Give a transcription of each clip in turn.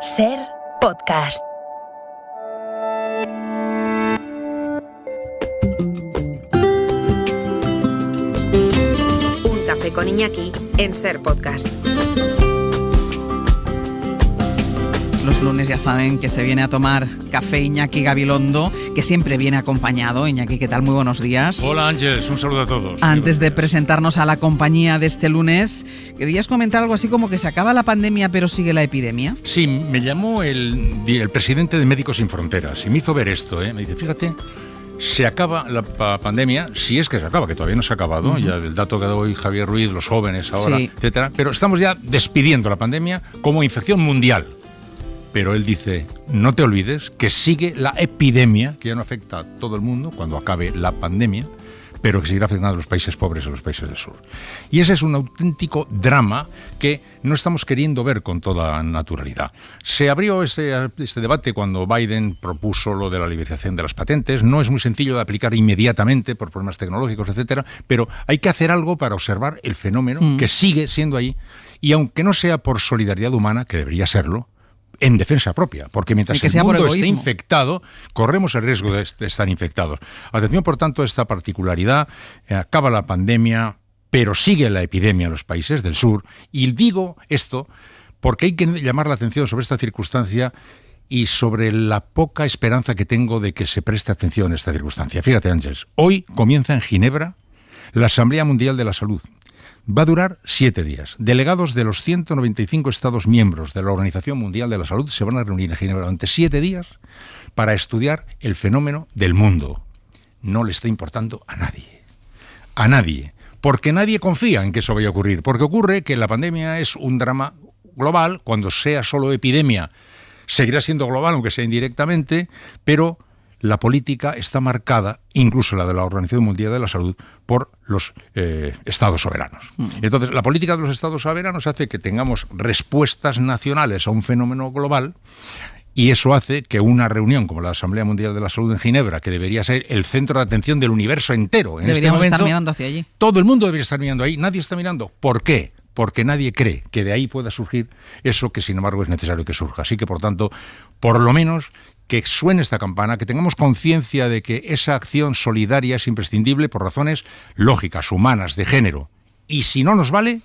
Ser Podcast. Un café con Iñaki en Ser Podcast. Los lunes ya saben que se viene a tomar café Iñaki Gabilondo, que siempre viene acompañado. Iñaki, ¿qué tal? Muy buenos días. Hola Ángeles, un saludo a todos. Antes de presentarnos a la compañía de este lunes, ¿querías comentar algo así como que se acaba la pandemia pero sigue la epidemia? Sí, me llamó el presidente de Médicos Sin Fronteras y me hizo ver esto. Me dice, fíjate, se acaba la pandemia, si es que se acaba, que todavía no se ha acabado, ya el dato que da hoy Javier Ruiz, los jóvenes ahora, sí, etcétera, pero estamos ya despidiendo la pandemia como infección mundial. Pero él dice, no te olvides que sigue la epidemia, que ya no afecta a todo el mundo cuando acabe la pandemia, pero que seguirá afectando a los países pobres y a los países del sur. Y ese es un auténtico drama que no estamos queriendo ver con toda naturalidad. Se abrió este debate cuando Biden propuso lo de la liberalización de las patentes. No es muy sencillo de aplicar inmediatamente por problemas tecnológicos, etcétera, pero hay que hacer algo para observar el fenómeno que sigue siendo ahí, y aunque no sea por solidaridad humana, que debería serlo, en defensa propia, porque mientras el mundo esté infectado, corremos el riesgo de estar infectados. Atención, por tanto, a esta particularidad. Acaba la pandemia, pero sigue la epidemia en los países del sur. Y digo esto porque hay que llamar la atención sobre esta circunstancia y sobre la poca esperanza que tengo de que se preste atención a esta circunstancia. Fíjate, Ángeles, hoy comienza en Ginebra la Asamblea Mundial de la Salud. Va a durar 7 días. Delegados de los 195 Estados miembros de la Organización Mundial de la Salud se van a reunir en Ginebra durante 7 días para estudiar el fenómeno del mundo. No le está importando a nadie. A nadie. Porque nadie confía en que eso vaya a ocurrir. Porque ocurre que la pandemia es un drama global. Cuando sea solo epidemia, seguirá siendo global, aunque sea indirectamente, pero la política está marcada, incluso la de la Organización Mundial de la Salud, por los estados soberanos. Entonces, la política de los estados soberanos hace que tengamos respuestas nacionales a un fenómeno global, y eso hace que una reunión como la Asamblea Mundial de la Salud en Ginebra, que debería ser el centro de atención del universo entero en Deberíamos este momento, estar mirando hacia allí. Todo el mundo debería estar mirando ahí, nadie está mirando. ¿Por qué? Porque nadie cree que de ahí pueda surgir eso que, sin embargo, es necesario que surja. Así que, por tanto, por lo menos que suene esta campana, que tengamos conciencia de que esa acción solidaria es imprescindible por razones lógicas, humanas, de género. Y si no nos vale,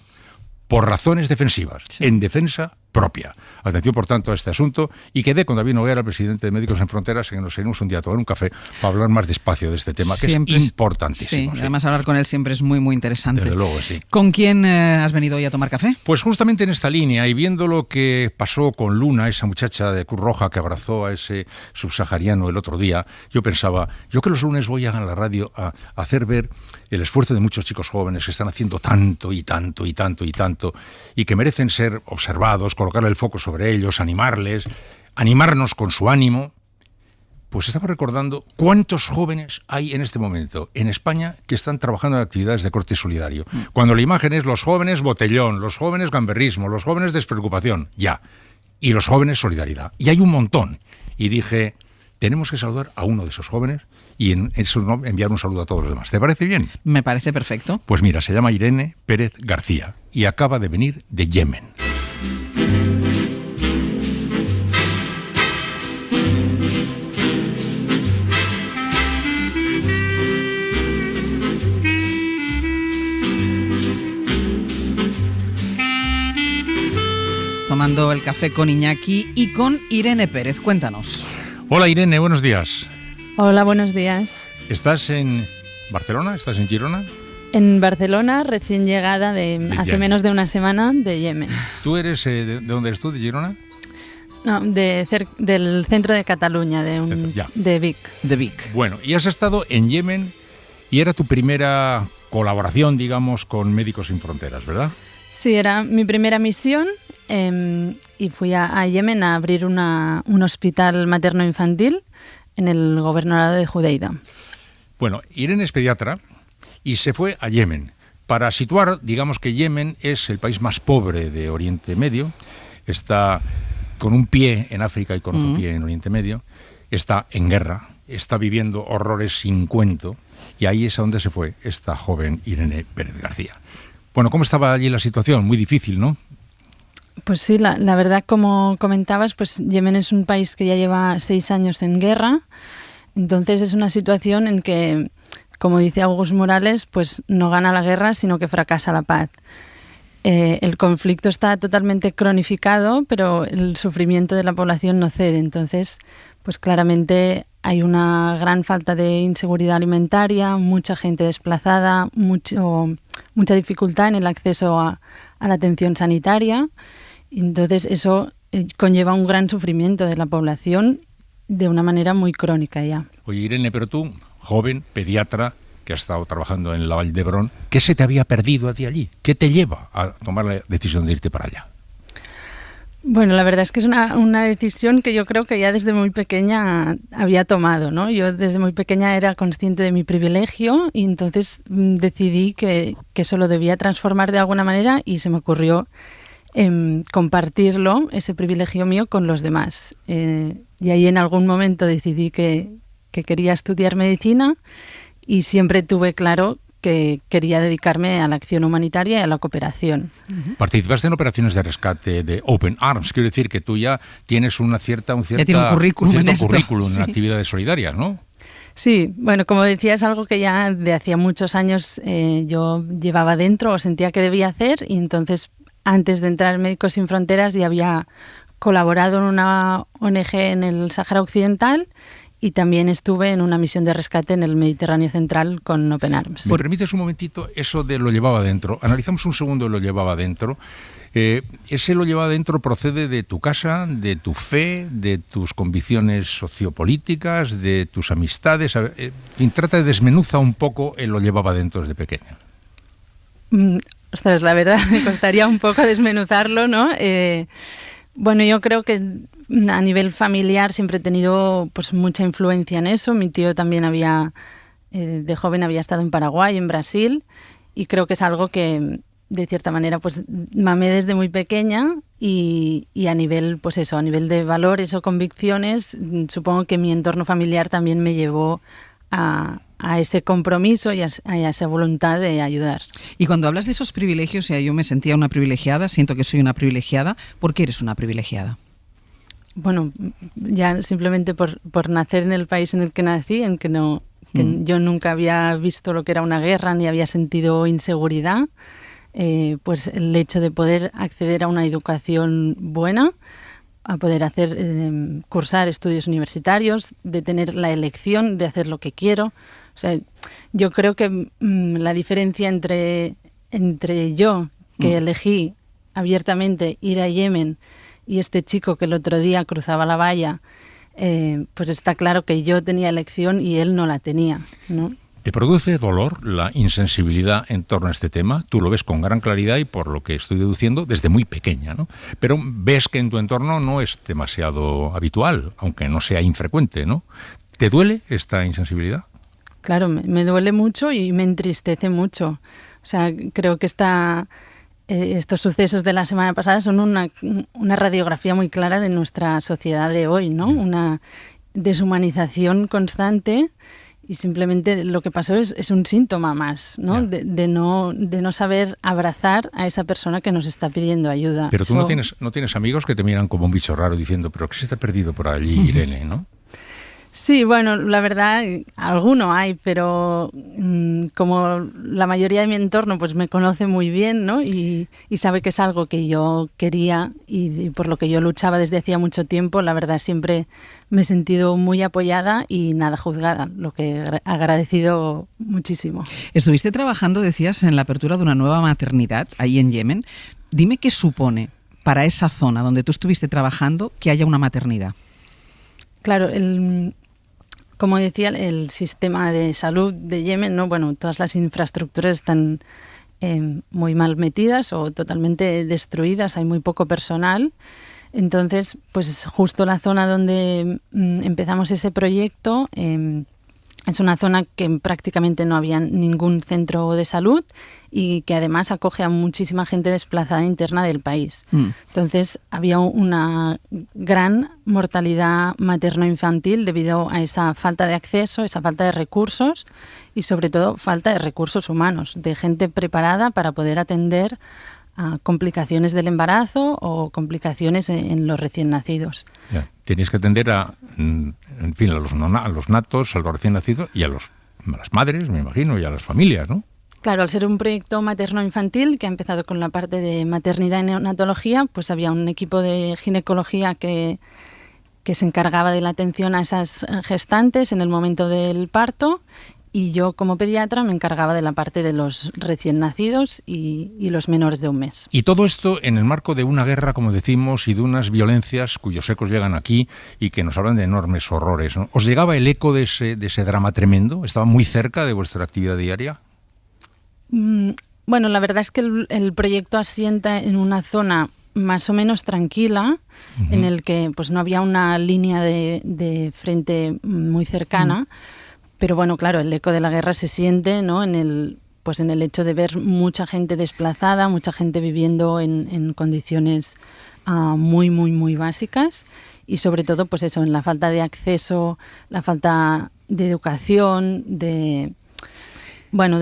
por razones defensivas, en defensa propia. Atención, por tanto, a este asunto, y quedé con David Noguera, presidente de Médicos Sin Fronteras, en que nos iremos un día a tomar un café para hablar más despacio de este tema, que siempre es importantísimo. Sí, además hablar con él siempre es muy, muy interesante. Desde luego, sí. ¿Con quién has venido hoy a tomar café? Pues justamente en esta línea, y viendo lo que pasó con Luna, esa muchacha de Cruz Roja que abrazó a ese subsahariano el otro día, yo pensaba, yo que los lunes voy a la radio a hacer ver el esfuerzo de muchos chicos jóvenes que están haciendo tanto y tanto y tanto y tanto, y que merecen ser observados, colocar el foco sobre ellos, animarnos con su ánimo. Pues estamos recordando cuántos jóvenes hay en este momento en España que están trabajando en actividades de corte solidario. Cuando la imagen es los jóvenes botellón, los jóvenes gamberrismo, los jóvenes despreocupación, y los jóvenes solidaridad. Y hay un montón. Y dije, tenemos que saludar a uno de esos jóvenes y en eso enviar un saludo a todos los demás. ¿Te parece bien? Me parece perfecto. Pues mira, se llama Irene Pérez García y acaba de venir de Yemen. Tomando el café con Iñaki y con Irene Pérez. Cuéntanos. Hola Irene, buenos días. Hola, buenos días. ¿Estás en Barcelona? ¿Estás en Girona? En Barcelona, recién llegada hace Yemen. menos de una semana de Yemen. ¿Tú eres de dónde eres tú? ¿De Girona? No, del centro de Cataluña, de Vic. De Vic. Bueno, y has estado en Yemen y era tu primera colaboración, digamos, con Médicos Sin Fronteras, ¿verdad? Sí, era mi primera misión y fui a Yemen a abrir un hospital materno-infantil en el gobernador de Judeida. Bueno, Irene es pediatra y se fue a Yemen. Para situar, digamos que Yemen es el país más pobre de Oriente Medio, está con un pie en África y con otro pie en Oriente Medio, está en guerra, está viviendo horrores sin cuento, y ahí es a donde se fue esta joven Irene Pérez García. Bueno, ¿cómo estaba allí la situación? Muy difícil, ¿no? Pues sí, la verdad, como comentabas, pues Yemen es un país que ya lleva 6 años en guerra. Entonces es una situación en que, como dice August Morales, pues no gana la guerra, sino que fracasa la paz. El conflicto está totalmente cronificado, pero el sufrimiento de la población no cede. Entonces, pues claramente hay una gran falta de inseguridad alimentaria, mucha gente desplazada, mucha dificultad en el acceso a la atención sanitaria. Entonces eso conlleva un gran sufrimiento de la población de una manera muy crónica ya. Oye, Irene, pero tú, joven, pediatra, que has estado trabajando en la Vall d'Hebron, ¿qué se te había perdido a ti allí? ¿Qué te lleva a tomar la decisión de irte para allá? Bueno, la verdad es que es una decisión que yo creo que ya desde muy pequeña había tomado, ¿no? Yo desde muy pequeña era consciente de mi privilegio y entonces decidí que eso lo debía transformar de alguna manera y se me ocurrió compartirlo, ese privilegio mío, con los demás. Y ahí en algún momento decidí que quería estudiar medicina y siempre tuve claro que quería dedicarme a la acción humanitaria y a la cooperación. Participaste en operaciones de rescate de Open Arms, quiero decir que tú ya tienes un cierto currículum en actividades solidarias, ¿no? Sí, bueno, como decía, es algo que ya de hacía muchos años yo llevaba dentro o sentía que debía hacer y entonces antes de entrar en Médicos Sin Fronteras ya había colaborado en una ONG en el Sáhara Occidental y también estuve en una misión de rescate en el Mediterráneo Central con Open Arms. ¿Me permites un momentito eso de lo llevaba dentro? Analizamos un segundo lo llevaba dentro. ¿Ese lo llevaba dentro procede de tu casa, de tu fe, de tus convicciones sociopolíticas, de tus amistades? Trata de desmenuza un poco el lo llevaba dentro desde pequeño. Ostras, la verdad me costaría un poco desmenuzarlo, ¿no? Bueno, yo creo que a nivel familiar siempre he tenido pues mucha influencia en eso. Mi tío también de joven había estado en Paraguay, en Brasil, y creo que es algo que de cierta manera pues mamé desde muy pequeña y a nivel pues eso, a nivel de valores o convicciones, supongo que mi entorno familiar también me llevó a ese compromiso y a esa voluntad de ayudar. Y cuando hablas de esos privilegios, yo me sentía una privilegiada, siento que soy una privilegiada. ¿Por qué eres una privilegiada? Bueno, ya simplemente por nacer en el país en el que nací, en que yo nunca había visto lo que era una guerra ni había sentido inseguridad, pues el hecho de poder acceder a una educación buena, a poder cursar estudios universitarios, de tener la elección de hacer lo que quiero. O sea, yo creo que la diferencia entre yo, que elegí abiertamente ir a Yemen, y este chico que el otro día cruzaba la valla, pues está claro que yo tenía elección y él no la tenía, ¿no? ¿Te produce dolor la insensibilidad en torno a este tema? Tú lo ves con gran claridad y por lo que estoy deduciendo desde muy pequeña, ¿no? Pero ves que en tu entorno no es demasiado habitual, aunque no sea infrecuente, ¿no? ¿Te duele esta insensibilidad? Claro, me duele mucho y me entristece mucho. O sea, creo que estos sucesos de la semana pasada son una radiografía muy clara de nuestra sociedad de hoy, ¿no? Una deshumanización constante. Y simplemente lo que pasó es un síntoma más, ¿no? De no saber abrazar a esa persona que nos está pidiendo ayuda. Pero tú no tienes amigos que te miran como un bicho raro diciendo, ¿pero qué se te ha perdido por allí, Irene, no? Sí, bueno, la verdad, alguno hay, pero como la mayoría de mi entorno pues me conoce muy bien, ¿no? Y sabe que es algo que yo quería y por lo que yo luchaba desde hacía mucho tiempo, la verdad siempre me he sentido muy apoyada y nada juzgada, lo que he agradecido muchísimo. Estuviste trabajando, decías, en la apertura de una nueva maternidad ahí en Yemen. Dime qué supone para esa zona donde tú estuviste trabajando que haya una maternidad. Claro, como decía, el sistema de salud de Yemen, ¿no? Bueno, todas las infraestructuras están muy mal metidas o totalmente destruidas, hay muy poco personal. Entonces, pues justo la zona donde empezamos ese proyecto es una zona que prácticamente no había ningún centro de salud y que además acoge a muchísima gente desplazada interna del país. Entonces había una gran mortalidad materno-infantil debido a esa falta de acceso, esa falta de recursos y sobre todo falta de recursos humanos, de gente preparada para poder atender complicaciones del embarazo o complicaciones en los recién nacidos. Ya. Tenéis que atender a los natos, a los recién nacidos y a las madres, me imagino, y a las familias, ¿no? Claro, al ser un proyecto materno-infantil que ha empezado con la parte de maternidad y neonatología, pues había un equipo de ginecología que se encargaba de la atención a esas gestantes en el momento del parto, y yo como pediatra me encargaba de la parte de los recién nacidos y los menores de un mes. Y todo esto en el marco de una guerra, como decimos, y de unas violencias cuyos ecos llegan aquí y que nos hablan de enormes horrores, ¿no? ¿Os llegaba el eco de ese drama tremendo? ¿Estaba muy cerca de vuestra actividad diaria? Bueno, la verdad es que el proyecto asienta en una zona más o menos tranquila, en el que pues no había una línea de frente muy cercana, pero bueno, claro, el eco de la guerra se siente, ¿no? en el hecho de ver mucha gente desplazada, mucha gente viviendo en condiciones muy, muy, muy básicas, y sobre todo pues eso, en la falta de acceso, la falta de educación, de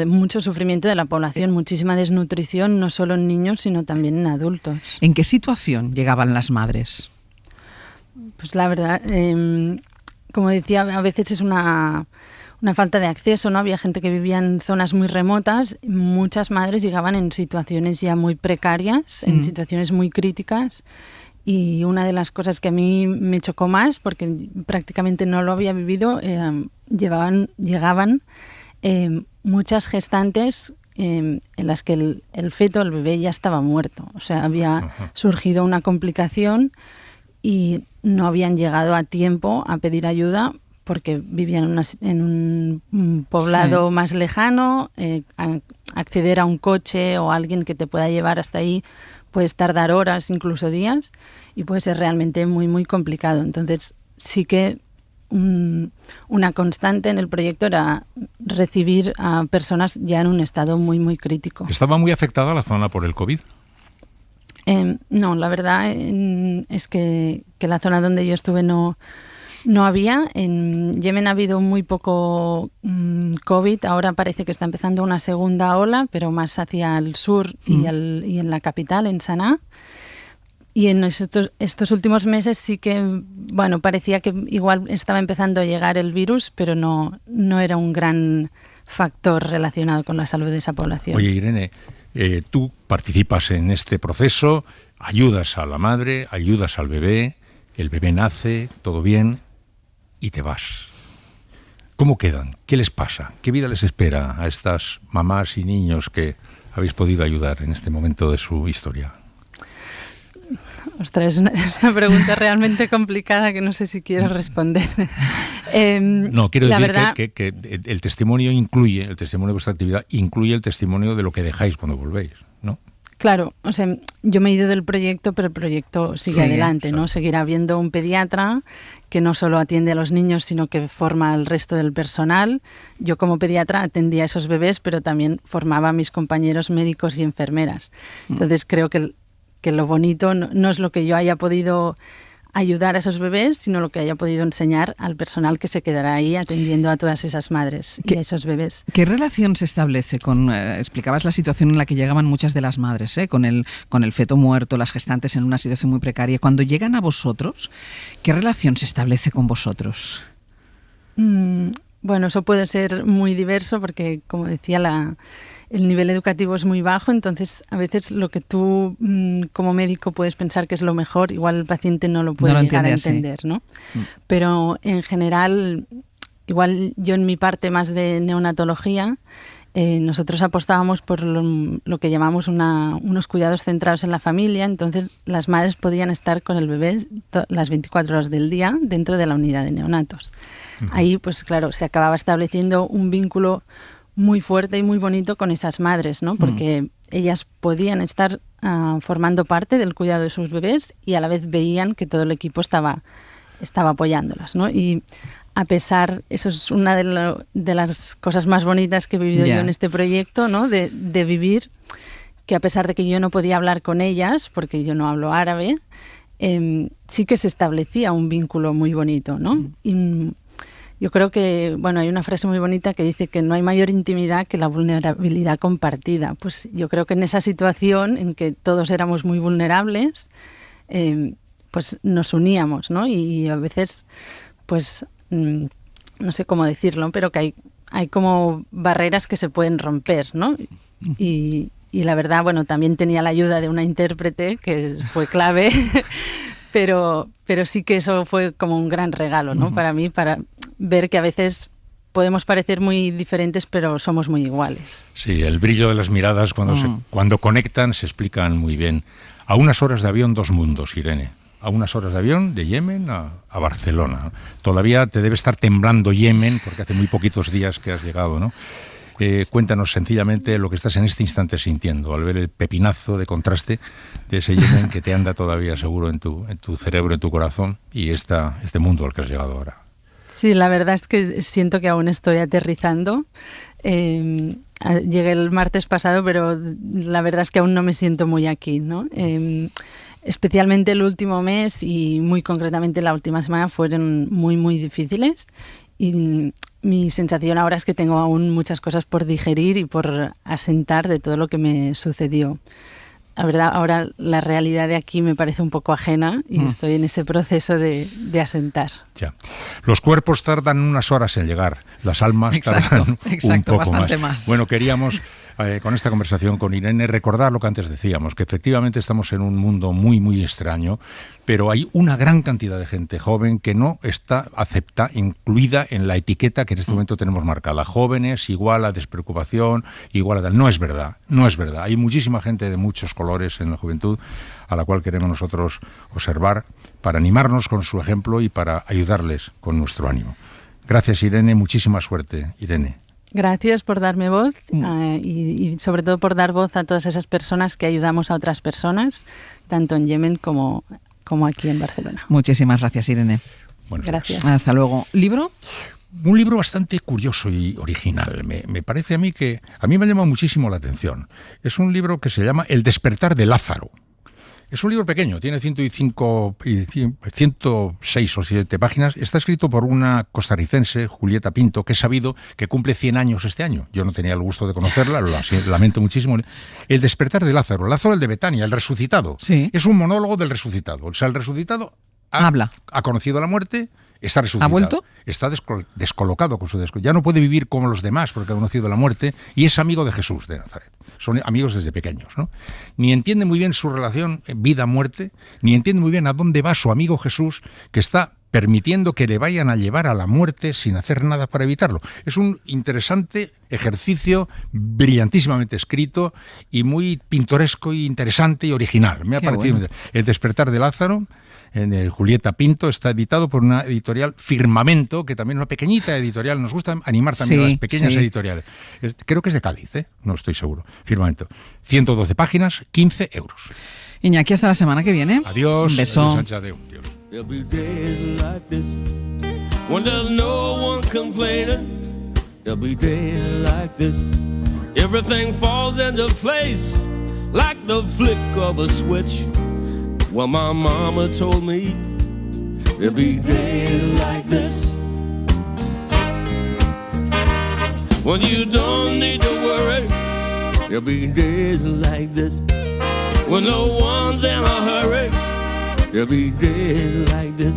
mucho sufrimiento de la población, muchísima desnutrición, no solo en niños, sino también en adultos. ¿En qué situación llegaban las madres? Pues la verdad, como decía, a veces es una falta de acceso, ¿no? Había gente que vivía en zonas muy remotas, muchas madres llegaban en situaciones ya muy precarias, en situaciones muy críticas, y una de las cosas que a mí me chocó más, porque prácticamente no lo había vivido, llegaban muchas gestantes en las que el feto, el bebé, ya estaba muerto. O sea, había surgido una complicación y no habían llegado a tiempo a pedir ayuda porque vivían en un poblado más lejano. Acceder a un coche o a alguien que te pueda llevar hasta ahí puedes tardar horas, incluso días, y puede ser realmente muy, muy complicado. Entonces, sí que una constante en el proyecto era recibir a personas ya en un estado muy, muy crítico. ¿Estaba muy afectada la zona por el COVID? No, la verdad es que la zona donde yo estuve no había. En Yemen ha habido muy poco COVID. Ahora parece que está empezando una segunda ola, pero más hacia el sur y en la capital, en Sanaa. Y en estos últimos meses sí que, parecía que igual estaba empezando a llegar el virus, pero no era un gran factor relacionado con la salud de esa población. Oye, Irene, tú participas en este proceso, ayudas a la madre, ayudas al bebé, el bebé nace, todo bien, y te vas. ¿Cómo quedan? ¿Qué les pasa? ¿Qué vida les espera a estas mamás y niños que habéis podido ayudar en este momento de su historia? Ostras, es una pregunta realmente complicada que no sé si quiero responder. No, quiero decir que el testimonio de vuestra actividad incluye el testimonio de lo que dejáis cuando volvéis, ¿no? Claro, o sea, yo me he ido del proyecto, pero el proyecto sigue adelante, ¿no? Seguirá habiendo un pediatra que no solo atiende a los niños, sino que forma al resto del personal. Yo como pediatra atendía a esos bebés, pero también formaba a mis compañeros médicos y enfermeras. Entonces creo que lo bonito no es lo que yo haya podido ayudar a esos bebés, sino lo que haya podido enseñar al personal que se quedará ahí atendiendo a todas esas madres y a esos bebés. ¿Qué relación se establece con, explicabas la situación en la que llegaban muchas de las madres, con el feto muerto, las gestantes en una situación muy precaria? Cuando llegan a vosotros, ¿qué relación se establece con vosotros? Bueno, eso puede ser muy diverso porque, como decía, el nivel educativo es muy bajo, entonces a veces lo que tú como médico puedes pensar que es lo mejor, igual el paciente no lo puede llegar a entender, ¿no? Pero en general, igual yo en mi parte más de neonatología, nosotros apostábamos por lo que llamamos unos cuidados centrados en la familia, entonces las madres podían estar con el bebé las 24 horas del día dentro de la unidad de neonatos. Ahí, pues claro, se acababa estableciendo un vínculo muy fuerte y muy bonito con esas madres, ¿no? Porque ellas podían estar formando parte del cuidado de sus bebés y a la vez veían que todo el equipo estaba apoyándolas, ¿no? Y a pesar, eso es una de las cosas más bonitas que he vivido yo en este proyecto, ¿no? De vivir que a pesar de que yo no podía hablar con ellas, porque yo no hablo árabe, sí que se establecía un vínculo muy bonito, ¿no? Y yo creo que, bueno, hay una frase muy bonita que dice que no hay mayor intimidad que la vulnerabilidad compartida. Pues yo creo que en esa situación en que todos éramos muy vulnerables, pues nos uníamos, ¿no? Y a veces, pues, no sé cómo decirlo, pero que hay como barreras que se pueden romper, ¿no? Y la verdad, bueno, también tenía la ayuda de una intérprete que fue clave, pero sí que eso fue como un gran regalo, ¿no? Para mí, para ver que a veces podemos parecer muy diferentes, pero somos muy iguales. Sí, el brillo de las miradas cuando conectan se explican muy bien. A unas horas de avión, dos mundos, Irene. A unas horas de avión de Yemen a Barcelona. Todavía te debe estar temblando Yemen, porque hace muy poquitos días que has llegado, ¿no? Cuéntanos sencillamente lo que estás en este instante sintiendo al ver el pepinazo de contraste de ese Yemen que te anda todavía seguro en tu cerebro, en tu corazón, y este mundo al que has llegado ahora. Sí, la verdad es que siento que aún estoy aterrizando. Llegué el martes pasado, pero la verdad es que aún no me siento muy aquí, ¿no? Especialmente el último mes y muy concretamente la última semana fueron muy, muy difíciles, y mi sensación ahora es que tengo aún muchas cosas por digerir y por asentar de todo lo que me sucedió. La verdad, ahora la realidad de aquí me parece un poco ajena y estoy en ese proceso de asentar. Ya. Los cuerpos tardan unas horas en llegar, las almas tardan un poco más. Bueno, queríamos con esta conversación con Irene recordar lo que antes decíamos, que efectivamente estamos en un mundo muy, muy extraño, pero hay una gran cantidad de gente joven que no está incluida en la etiqueta que en este momento tenemos marcada. Jóvenes igual a despreocupación, igual a tal. No es verdad, no es verdad. Hay muchísima gente de muchos colores en la juventud a la cual queremos nosotros observar para animarnos con su ejemplo y para ayudarles con nuestro ánimo. Gracias, Irene, muchísima suerte, Irene. Gracias por darme voz y sobre todo por dar voz a todas esas personas que ayudamos a otras personas, tanto en Yemen como aquí en Barcelona. Muchísimas gracias, Irene. Bueno, gracias. Hasta luego. ¿Libro? Un libro bastante curioso y original. Me parece a mí que... A mí me ha llamado muchísimo la atención. Es un libro que se llama El despertar de Lázaro. Es un libro pequeño, tiene 106 o 7 páginas. Está escrito por una costarricense, Julieta Pinto, que he sabido que cumple 100 años este año. Yo no tenía el gusto de conocerla, lo lamento muchísimo. El despertar de Lázaro, Lázaro el de Betania, el resucitado. Sí. Es un monólogo del resucitado. O sea, el resucitado ha conocido la muerte, está resucitado. ¿Ha vuelto? Está descolocado con su ya no puede vivir como los demás porque ha conocido la muerte y es amigo de Jesús de Nazaret. Son amigos desde pequeños, ¿no? Ni entiende muy bien su relación vida-muerte, ni entiende muy bien a dónde va su amigo Jesús, que está permitiendo que le vayan a llevar a la muerte sin hacer nada para evitarlo. Es un interesante ejercicio, brillantísimamente escrito y muy pintoresco y interesante y original. Me ha parecido bueno. El despertar de Lázaro, en el Julieta Pinto, está editado por una editorial Firmamento, que también es una pequeñita editorial. Nos gusta animar también a las pequeñas editoriales. Creo que es de Cádiz, no estoy seguro. Firmamento. 112 páginas, 15 euros. Iñaki, hasta la semana que viene. Adiós. Un beso. Adiós. There'll be days like this when there's no one complaining. There'll be days like this everything falls into place like the flick of a switch. Well, my mama told me there'll be days like this when you don't need to worry. There'll be days like this when no one's in a hurry. There'll be days like this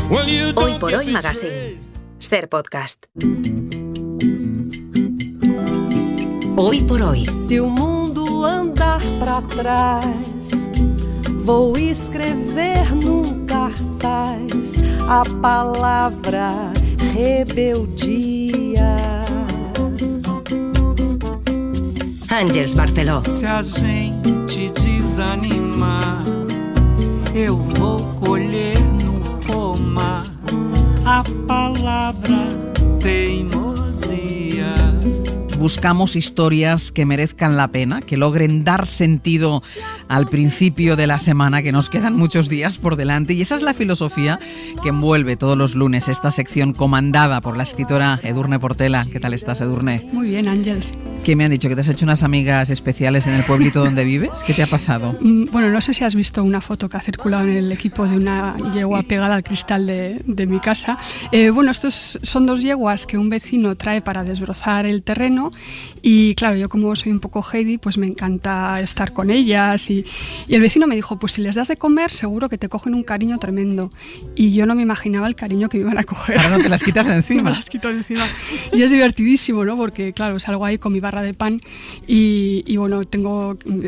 when you don't. Hoy por Hoy Magazine. Ser Podcast. Hoy por Hoy. Se o mundo andar para trás, vou escrever num cartaz a palavra rebeldia. Àngels Barceló. Se a gente desanimar, eu vou colher no pomar a palavra teimosia. buscamos historias que merezcan la pena, que logren dar sentido al principio de la semana, que nos quedan muchos días por delante. Y esa es la filosofía que envuelve todos los lunes esta sección comandada por la escritora Edurne Portela. ¿Qué tal estás, Edurne? Muy bien, Ángels. ¿Qué me han dicho? ¿Que te has hecho unas amigas especiales en el pueblito donde vives? ¿Qué te ha pasado? Bueno, no sé si has visto una foto que ha circulado en el equipo de una yegua pegada al cristal de mi casa. Bueno, estos son 2 yeguas que un vecino trae para desbrozar el terreno y claro, yo como soy un poco Heidi, pues me encanta estar con ellas y el vecino me dijo, pues si les das de comer seguro que te cogen un cariño tremendo, y yo no me imaginaba el cariño que me iban a coger. Ahora no te las quitas de encima. No me las quito de encima. Y es divertidísimo, ¿no? Porque claro, salgo ahí con mi barra de pan y bueno,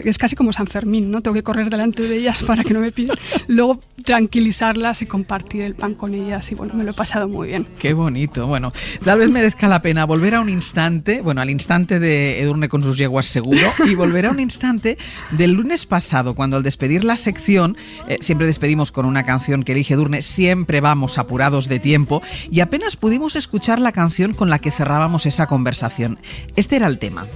es casi como San Fermín, ¿no? Tengo que correr delante de ellas para que no me pidan. Luego tranquilizarlas y compartir el pan con ellas y bueno, me lo he pasado muy bien. Qué bonito. Bueno, tal vez merezca la pena volver a un instante, bueno, al instante de Edurne con sus yeguas seguro, y volver a un instante del lunes pasado, cuando al despedir la sección, siempre despedimos con una canción que elige Edurne, siempre vamos apurados de tiempo, y apenas pudimos escuchar la canción con la que cerrábamos esa conversación. Este era el tema.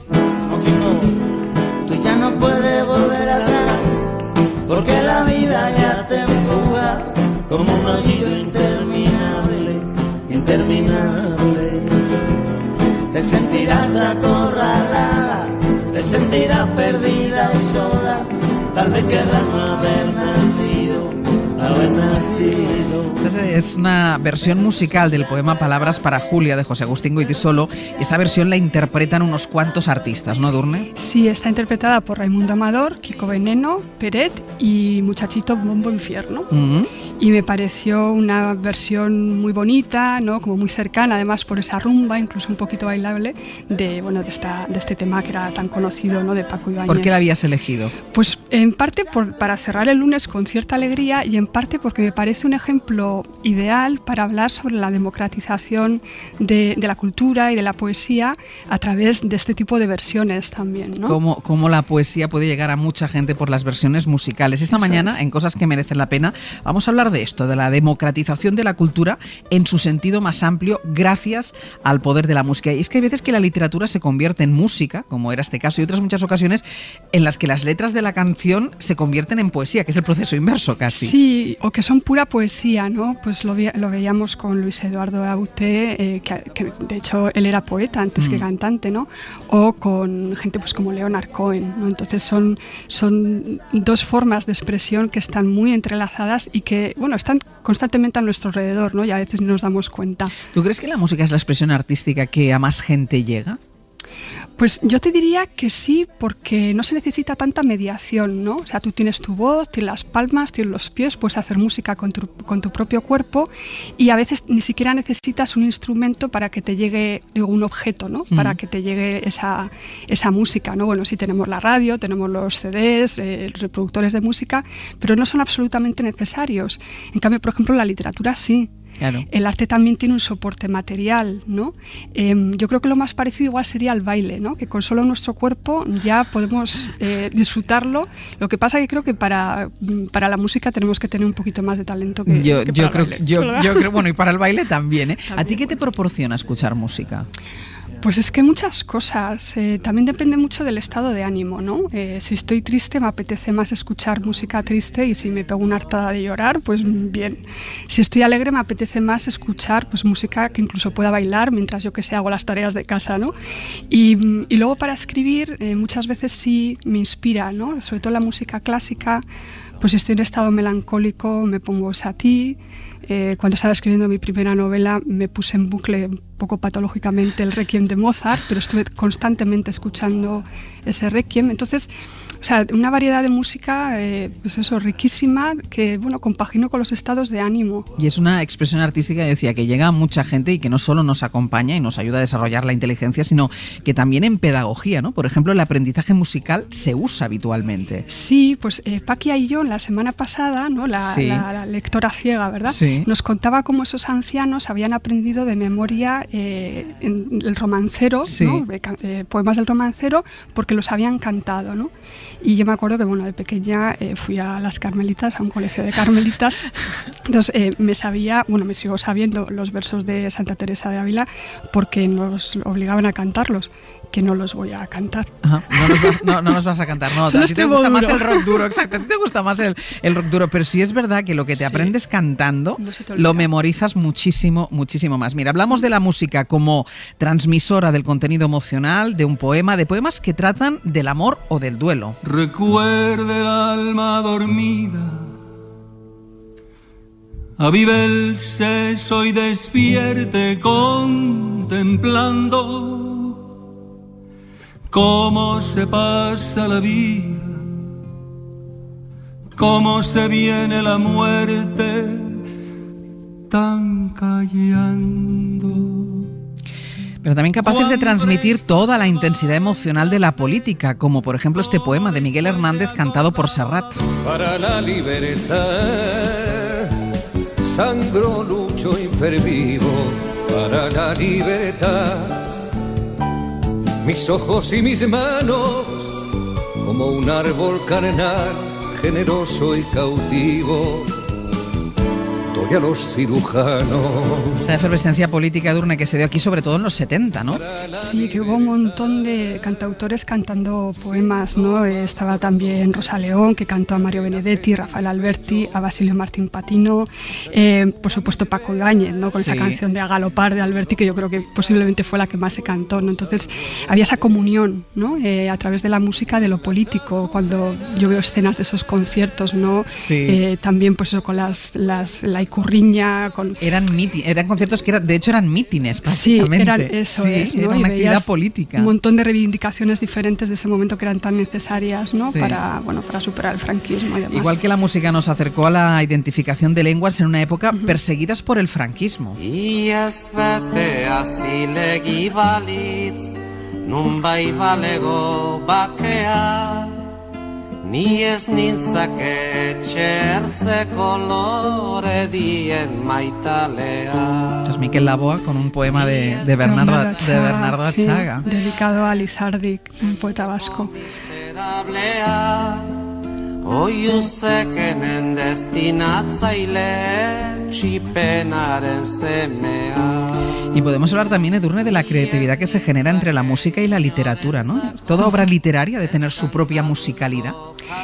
Tú ya no puedes volver atrás, porque la vida ya te empuja como un hoyito interminable. Te sentirás acorralada, te sentirás perdida y sola. Tal vez querrás no haber nacido. Es una versión musical del poema Palabras para Julia de José Agustín Goytisolo, y esta versión la interpretan unos cuantos artistas, ¿no, Edurne? Sí, está interpretada por Raimundo Amador, Kiko Veneno, Peret y Muchachito Bombo Infierno. Y me pareció una versión muy bonita, ¿no? Como muy cercana, además por esa rumba, incluso un poquito bailable, de este tema que era tan conocido, ¿no? De Paco Ibáñez. ¿Por qué la habías elegido? Pues en parte para cerrar el lunes con cierta alegría, y en parte porque me parece un ejemplo ideal para hablar sobre la democratización de la cultura y de la poesía a través de este tipo de versiones también, ¿no? Cómo la poesía puede llegar a mucha gente por las versiones musicales. Esta mañana, en Cosas que merecen la pena, vamos a hablar de esto, de la democratización de la cultura en su sentido más amplio, gracias al poder de la música. Y es que hay veces que la literatura se convierte en música, como era este caso, y otras muchas ocasiones en las que las letras de la canción se convierten en poesía, que es el proceso inverso casi. Sí, o que son pura poesía, ¿no? Pues lo veíamos con Luis Eduardo Aute, que de hecho él era poeta antes que cantante, ¿no? O con gente pues como Leonard Cohen, ¿no? Entonces son 2 formas de expresión que están muy entrelazadas y que, bueno, están constantemente a nuestro alrededor, ¿no? Y a veces no nos damos cuenta. ¿Tú crees que la música es la expresión artística que a más gente llega? Pues yo te diría que sí, porque no se necesita tanta mediación, ¿no? O sea, tú tienes tu voz, tienes las palmas, tienes los pies, puedes hacer música con tu propio cuerpo, y a veces ni siquiera necesitas un instrumento para que te llegue, un objeto, ¿no? Para que te llegue esa música, ¿no? Bueno, sí tenemos la radio, tenemos los CDs, reproductores de música, pero no son absolutamente necesarios. En cambio, por ejemplo, la literatura sí. Claro. El arte también tiene un soporte material, ¿no? Yo creo que lo más parecido igual sería el baile, ¿no? Que con solo nuestro cuerpo ya podemos disfrutarlo. Lo que pasa es que creo que para la música tenemos que tener un poquito más de talento que para el baile. Yo creo, bueno, y para el baile también, ¿eh? También. ¿A ti qué te proporciona escuchar música? Pues es que muchas cosas, también depende mucho del estado de ánimo, ¿no? Si estoy triste me apetece más escuchar música triste, y si me pego una hartada de llorar, pues bien. Si estoy alegre me apetece más escuchar pues música que incluso pueda bailar mientras yo que sé hago las tareas de casa, ¿no? Y luego para escribir muchas veces sí me inspira, ¿no? Sobre todo la música clásica, pues si estoy en estado melancólico me pongo Satie. Cuando estaba escribiendo mi primera novela me puse en bucle un poco patológicamente el Requiem de Mozart, pero estuve constantemente escuchando ese Requiem. Entonces, o sea, una variedad de música, pues eso, riquísima, que, bueno, compagino con los estados de ánimo. Y es una expresión artística, yo decía, que llega a mucha gente y que no solo nos acompaña y nos ayuda a desarrollar la inteligencia, sino que también en pedagogía, ¿no? Por ejemplo, el aprendizaje musical se usa habitualmente. Sí, pues Paquia y yo, la semana pasada, ¿no? La lectora ciega, ¿verdad? Sí. Nos contaba cómo esos ancianos habían aprendido de memoria el romancero, sí, ¿no? Poemas del romancero, porque los habían cantado, ¿no? Y yo me acuerdo que, bueno, de pequeña fui a las Carmelitas, a un colegio de Carmelitas, entonces me sigo sabiendo los versos de Santa Teresa de Ávila porque nos obligaban a cantarlos. que no los voy a cantar. Ajá, no nos vas a cantar, no. A ti te gusta más el rock duro, exacto. A ti te gusta más el rock duro, pero sí es verdad que lo que te aprendes cantando lo memorizas muchísimo, muchísimo más. Mira, hablamos de la música como transmisora del contenido emocional, de un poema, de poemas que tratan del amor o del duelo. Recuerde el alma dormida, avive el seso y despierte contemplando cómo se pasa la vida, cómo se viene la muerte tan callando. Pero también capaces de transmitir toda la intensidad emocional de la política, como por ejemplo este poema de Miguel Hernández cantado por Serrat. Para la libertad, sangro, lucho y pervivo para la libertad. Mis ojos y mis manos, como un árbol carnal, generoso y cautivo, doy a los cirujanos. Esa efervescencia política, Edurne, que se dio aquí sobre todo en los 70, ¿no? Sí, que hubo un montón de cantautores cantando poemas, ¿no? Estaba también Rosa León, que cantó a Mario Benedetti, Rafael Alberti, a Basilio Martín Patino, por supuesto Paco Ibáñez, ¿no? Con esa canción de A Galopar de Alberti, que yo creo que posiblemente fue la que más se cantó, ¿no? Entonces había esa comunión, ¿no? A través de la música, de lo político. Cuando yo veo escenas de esos conciertos, ¿no? Sí. También pues eso, con la Icurriña, con... Eran conciertos que de hecho eran mítines, prácticamente. Sí, era una actividad política. Un montón de reivindicaciones diferentes de ese momento que eran tan necesarias, ¿no? Para superar el franquismo y demás. Igual que la música nos acercó a la identificación de lenguas en una época perseguidas por el franquismo. Ni ez nintzake txertze kolore dien maitalea. Es Miquel Laboa con un poema de Bernardo Atxaga. Sí, dedicado a Lizardik, un poeta vasco. Oiuzekenen destinatzaile txipenaren semea. Y podemos hablar también, Edurne, de la creatividad que se genera entre la música y la literatura, ¿no? Toda obra literaria de tener su propia musicalidad.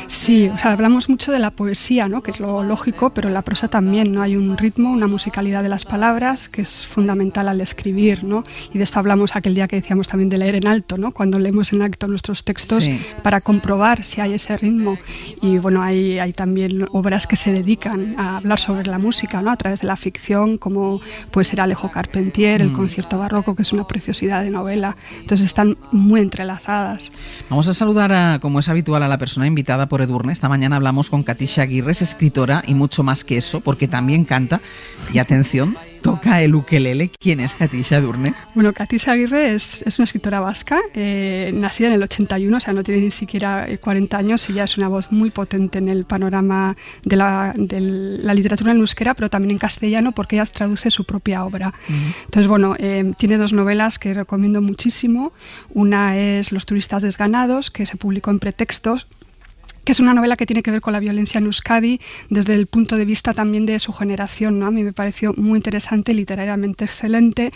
Sí, o sea, hablamos mucho de la poesía, ¿no? Que es lo lógico, pero en la prosa también, ¿no? Hay un ritmo, una musicalidad de las palabras que es fundamental al escribir, ¿no? Y de esto hablamos aquel día que decíamos también de leer en alto, ¿no? Cuando leemos en alto nuestros textos para comprobar si hay ese ritmo. Y bueno, hay también obras que se dedican a hablar sobre la música, ¿no? A través de la ficción, como puede ser Alejo Carpentier, el concierto barroco, que es una preciosidad de novela. Entonces están muy entrelazadas. Vamos a saludar, como es habitual, a la persona invitada por Edurne. Esta mañana hablamos con Katisha Aguirre, es escritora y mucho más que eso, porque también canta. Y atención, toca el ukelele. ¿Quién es Katisha, Edurne? Bueno, Katisha Aguirre es una escritora vasca, nacida en el 81, o sea, no tiene ni siquiera 40 años y ya es una voz muy potente en el panorama de la literatura en euskera, pero también en castellano, porque ella traduce su propia obra. Entonces, bueno, tiene dos novelas que recomiendo muchísimo. Una es Los turistas desganados, que se publicó en Pretextos, que es una novela que tiene que ver con la violencia en Euskadi desde el punto de vista también de su generación, ¿no? A mí me pareció muy interesante, literariamente excelente.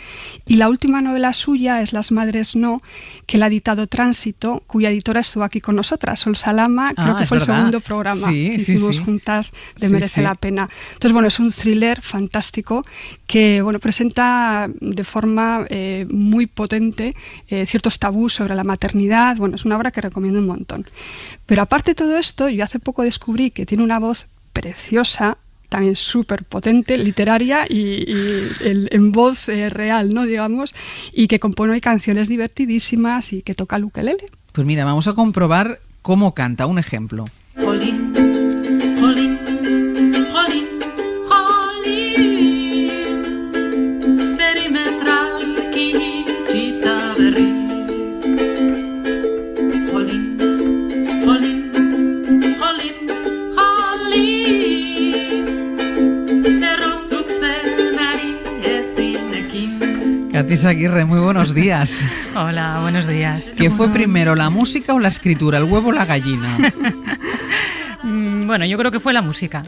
Y la última novela suya es Las madres no, que la ha editado Tránsito, cuya editora estuvo aquí con nosotras, Sol Salama, creo que fue el segundo programa que hicimos juntas de Merece la Pena. Entonces, bueno, es un thriller fantástico que, bueno, presenta de forma muy potente ciertos tabús sobre la maternidad. Bueno, es una obra que recomiendo un montón. Pero aparte de todo esto, yo hace poco descubrí que tiene una voz preciosa, también súper potente, literaria y en voz real, ¿no? Digamos, y que compone canciones divertidísimas y que toca el ukelele. Pues mira, vamos a comprobar cómo canta. Un ejemplo. Jolín, jolín, jolín, jolín, perimetralki txita berriz. Jolín, jolín, jolín, jolín, errozuzenari ezinekin. Katisha Aguirre, muy buenos días. Hola, buenos días. ¿Qué fue primero, la música o la escritura, el huevo o la gallina? Bueno, yo creo que fue la música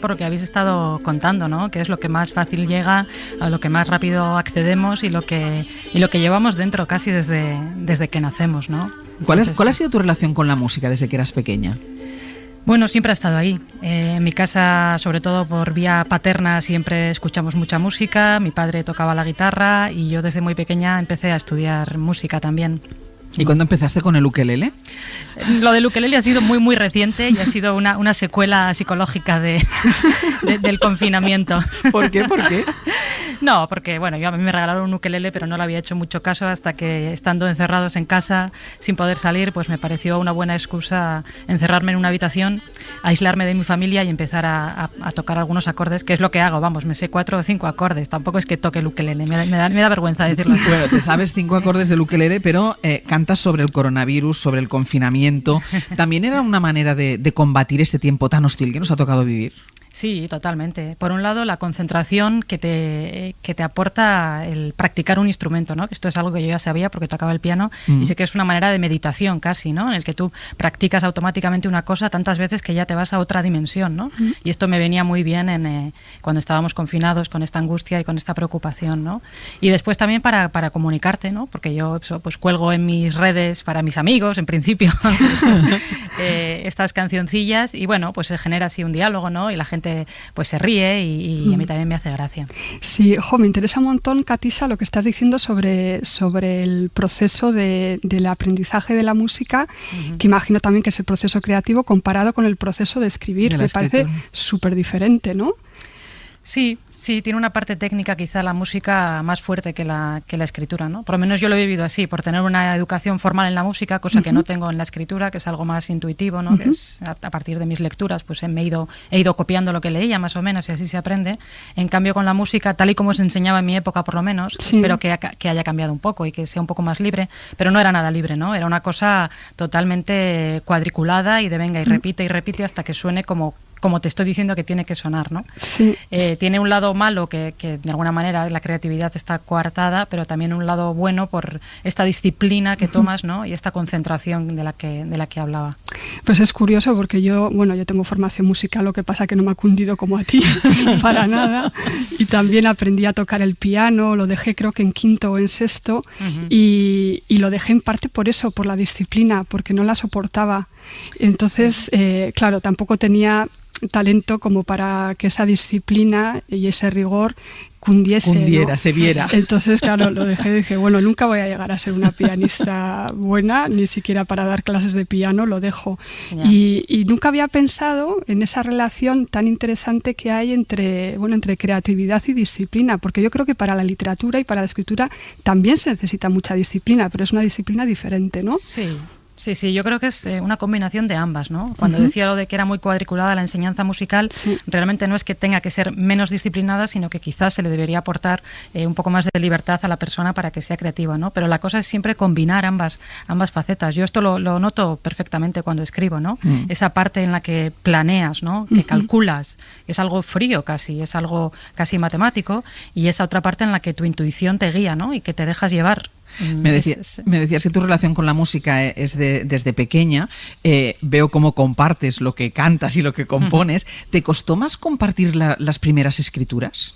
por lo que habéis estado contando, ¿no? Que es lo que más fácil llega, a lo que más rápido accedemos y lo que llevamos dentro casi desde que nacemos, ¿no? ¿Cuál ha sido tu relación con la música desde que eras pequeña? Bueno, siempre ha estado ahí. En mi casa, sobre todo por vía paterna, siempre escuchamos mucha música. Mi padre tocaba la guitarra y yo desde muy pequeña empecé a estudiar música también. ¿Y cuándo empezaste con el ukelele? Lo del ukelele ha sido muy, muy reciente y ha sido una secuela psicológica del confinamiento. ¿Por qué? ¿Por qué? No, porque bueno, a mí me regalaron un ukelele, pero no le había hecho mucho caso hasta que, estando encerrados en casa, sin poder salir, pues me pareció una buena excusa encerrarme en una habitación, aislarme de mi familia y empezar a tocar algunos acordes, que es lo que hago, vamos, me sé 4 o 5 acordes, tampoco es que toque el ukelele, me da vergüenza decirlo así. Bueno, te sabes 5 acordes del ukelele, pero cantas sobre el coronavirus, sobre el confinamiento. ¿También era una manera de combatir este tiempo tan hostil que nos ha tocado vivir? Sí, totalmente. Por un lado, la concentración que te aporta el practicar un instrumento, ¿no? Esto es algo que yo ya sabía porque tocaba el piano y sé que es una manera de meditación casi, ¿no? En el que tú practicas automáticamente una cosa tantas veces que ya te vas a otra dimensión, ¿no? Y esto me venía muy bien cuando estábamos confinados con esta angustia y con esta preocupación, ¿no? Y después también para comunicarte, ¿no? Porque yo pues cuelgo en mis redes para mis amigos, en principio, estas cancioncillas y bueno, pues se genera así un diálogo, ¿no? Y la gente pues se ríe y a mí también me hace gracia. Sí, me interesa un montón, Katisha, lo que estás diciendo sobre el proceso del aprendizaje de la música, que imagino también que es el proceso creativo comparado con el proceso de escribir. Me parece súper diferente, ¿no? Sí, tiene una parte técnica quizá la música más fuerte que la escritura, ¿no? Por lo menos yo lo he vivido así, por tener una educación formal en la música, cosa que no tengo en la escritura, que es algo más intuitivo, ¿no? Que es a partir de mis lecturas, pues he ido copiando lo que leía más o menos y así se aprende. En cambio con la música, tal y como se enseñaba en mi época por lo menos, espero que haya cambiado un poco y que sea un poco más libre, pero no era nada libre, ¿no? Era una cosa totalmente cuadriculada y de venga y repite hasta que suene como te estoy diciendo que tiene que sonar, ¿no? Sí. Tiene un lado malo que de alguna manera la creatividad está coartada, pero también un lado bueno por esta disciplina que tomas, ¿no? Y esta concentración de la que hablaba. Pues es curioso porque yo tengo formación musical, lo que pasa que no me ha cundido como a ti, para nada. Y también aprendí a tocar el piano, lo dejé creo que en 5º o en 6º y lo dejé en parte por eso, por la disciplina, porque no la soportaba. Entonces, claro, tampoco tenía talento como para que esa disciplina y ese rigor cundiera, ¿no? Se viera. Entonces, claro, lo dejé y dije, bueno, nunca voy a llegar a ser una pianista buena, ni siquiera para dar clases de piano, lo dejo. Yeah. Y nunca había pensado en esa relación tan interesante que hay entre creatividad y disciplina, porque yo creo que para la literatura y para la escritura también se necesita mucha disciplina, pero es una disciplina diferente, ¿no? Sí, yo creo que es una combinación de ambas, ¿no? Cuando decía lo de que era muy cuadriculada la enseñanza musical, realmente no es que tenga que ser menos disciplinada, sino que quizás se le debería aportar un poco más de libertad a la persona para que sea creativa, ¿no? Pero la cosa es siempre combinar ambas facetas. Yo esto lo noto perfectamente cuando escribo, ¿no? Esa parte en la que planeas, ¿no? Que calculas, es algo frío casi, es algo casi matemático, y esa otra parte en la que tu intuición te guía, ¿no? Y que te dejas llevar. Me decías que tu relación con la música es desde pequeña. Veo cómo compartes lo que cantas y lo que compones. ¿Te costó más compartir las primeras escrituras?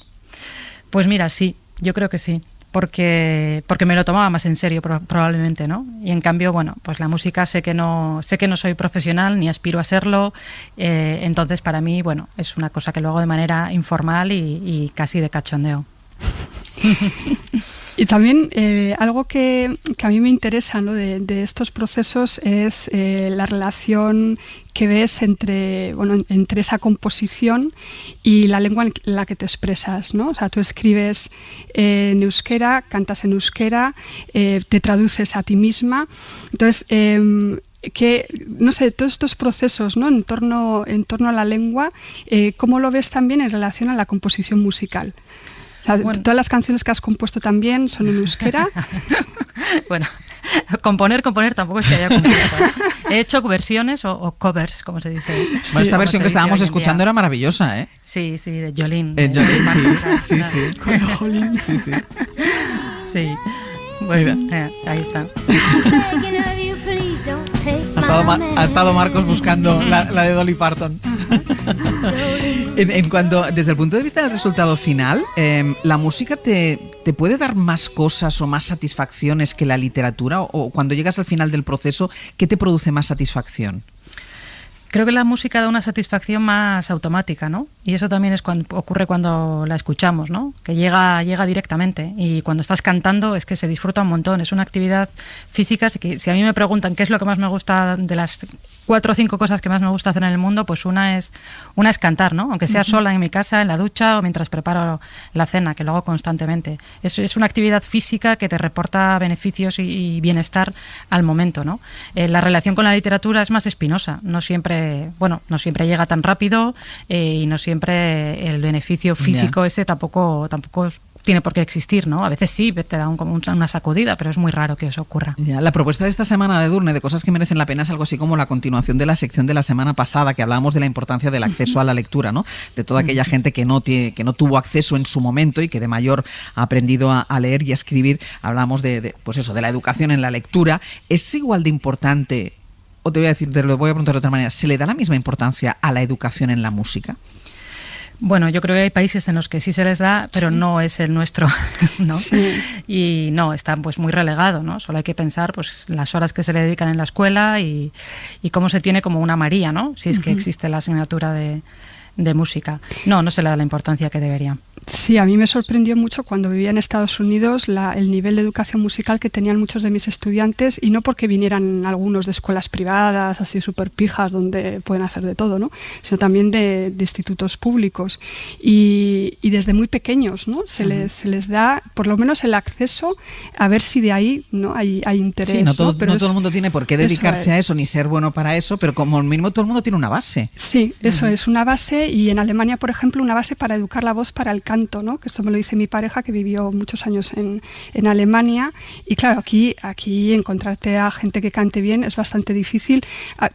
Pues mira, sí, yo creo que sí. Porque me lo tomaba más en serio probablemente, ¿no? Y en cambio, bueno, pues la música sé que no soy profesional ni aspiro a serlo, entonces para mí, bueno, es una cosa que lo hago de manera informal y casi de cachondeo. Y también algo que a mí me interesa, ¿no? de estos procesos es la relación que ves entre esa composición y la lengua en la que te expresas, ¿no? O sea, tú escribes en euskera, cantas en euskera, te traduces a ti misma. Entonces, no sé, todos estos procesos, ¿no? en torno a la lengua, ¿cómo lo ves también en relación a la composición musical? O sea, todas las canciones que has compuesto también son en euskera. Bueno, componer tampoco es que haya compuesto. He hecho versiones o covers, como se dice. Sí, bueno, esta versión que estábamos escuchando era maravillosa, ¿eh? Sí, de Jolín. Sí. Jolín. Sí. Sí. Bueno, ahí está. Ha estado Marcos buscando la de Dolly Parton. En cuanto, desde el punto de vista del resultado final, ¿la música te puede dar más cosas o más satisfacciones que la literatura? O cuando llegas al final del proceso, ¿qué te produce más satisfacción? Creo que la música da una satisfacción más automática, ¿no? Y eso también es ocurre cuando la escuchamos, ¿no? Que llega directamente. Y cuando estás cantando es que se disfruta un montón. Es una actividad física. Que si a mí me preguntan qué es lo que más me gusta de las 4 o 5 cosas que más me gusta hacer en el mundo, pues una es cantar, ¿no? Aunque sea sola en mi casa, en la ducha o mientras preparo la cena, que lo hago constantemente. Es una actividad física que te reporta beneficios y bienestar al momento, ¿no? La relación con la literatura es más espinosa. No siempre llega tan rápido y no siempre el beneficio físico ese tampoco tiene por qué existir, ¿no? A veces sí, te da como una sacudida, pero es muy raro que eso ocurra. Ya, la propuesta de esta semana de Edurne, de cosas que merecen la pena, es algo así como la continuación de la sección de la semana pasada, que hablábamos de la importancia del acceso a la lectura, ¿no? De toda aquella gente que no tuvo acceso en su momento y que de mayor ha aprendido a leer y a escribir. Hablamos de la educación en la lectura. ¿Es igual de importante, o te lo voy a preguntar de otra manera, ¿se le da la misma importancia a la educación en la música? Bueno, yo creo que hay países en los que sí se les da, pero no es el nuestro, ¿no? Sí. Y no, está pues muy relegado, ¿no? Solo hay que pensar pues las horas que se le dedican en la escuela y cómo se tiene como una María, ¿no? Si es que existe la asignatura de música. No se le da la importancia que debería. Sí, a mí me sorprendió mucho cuando vivía en Estados Unidos el nivel de educación musical que tenían muchos de mis estudiantes, y no porque vinieran algunos de escuelas privadas, así súper pijas, donde pueden hacer de todo, ¿no? Sino también de institutos públicos. Y desde muy pequeños, ¿no? Se les da por lo menos el acceso a ver si de ahí, ¿no? hay interés. Sí, no todo el mundo tiene por qué dedicarse a eso ni ser bueno para eso, pero como mínimo todo el mundo tiene una base. Sí, eso es una base, y en Alemania, por ejemplo, una base para educar la voz para el canto, ¿no? Que esto me lo dice mi pareja, que vivió muchos años en Alemania, y claro, aquí encontrarte a gente que cante bien es bastante difícil,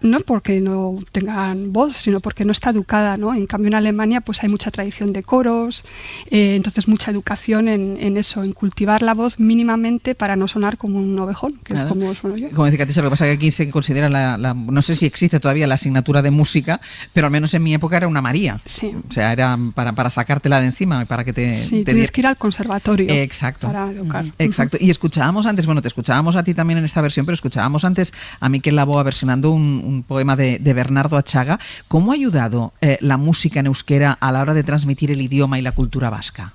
no porque no tengan voz, sino porque no está educada, ¿no? En cambio, en Alemania pues hay mucha tradición de coros, entonces mucha educación en eso, en cultivar la voz mínimamente para no sonar como un ovejón, que es como sueno yo. Como decía Katisha, lo que pasa es que aquí se considera no sé si existe todavía la asignatura de música, pero al menos en mi época era una María. Sí. O sea, era para sacártela de encima, para que tienes que ir al conservatorio. Exacto. Para educar. Exacto. Y escuchábamos antes, te escuchábamos a ti también en esta versión, pero escuchábamos antes a Mikel Laboa versionando un poema de Bernardo Atxaga. ¿Cómo ha ayudado la música en euskera a la hora de transmitir el idioma y la cultura vasca?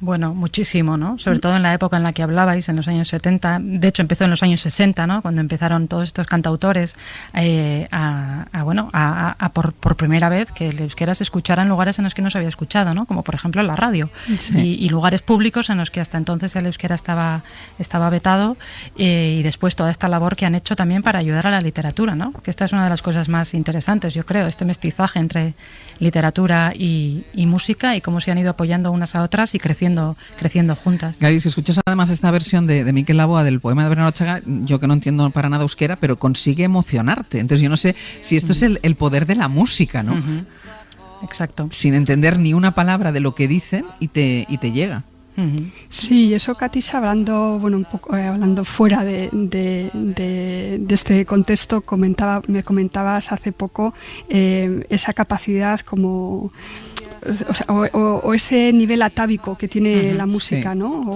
Bueno, muchísimo, ¿no? Sobre todo en la época en la que hablabais, en los años 70, de hecho empezó en los años 60, ¿no? Cuando empezaron todos estos cantautores por primera vez que el euskera se escuchara en lugares en los que no se había escuchado, ¿no? Como por ejemplo en la radio, y lugares públicos en los que hasta entonces el euskera estaba vetado, y después toda esta labor que han hecho también para ayudar a la literatura, ¿no? Que esta es una de las cosas más interesantes, yo creo, este mestizaje entre literatura y música, y cómo se han ido apoyando unas a otras y creciendo juntas. Gary, si escuchas además esta versión de Mikel Laboa del poema de Bernardo Atxaga, yo que no entiendo para nada euskera, pero consigue emocionarte. Entonces yo no sé si esto es el poder de la música, ¿no? Exacto. Sin entender ni una palabra de lo que dicen y te llega. Sí, eso, Katisha, hablando fuera de este contexto, me comentabas hace poco esa capacidad como... O ese nivel atávico que tiene la música, ¿no?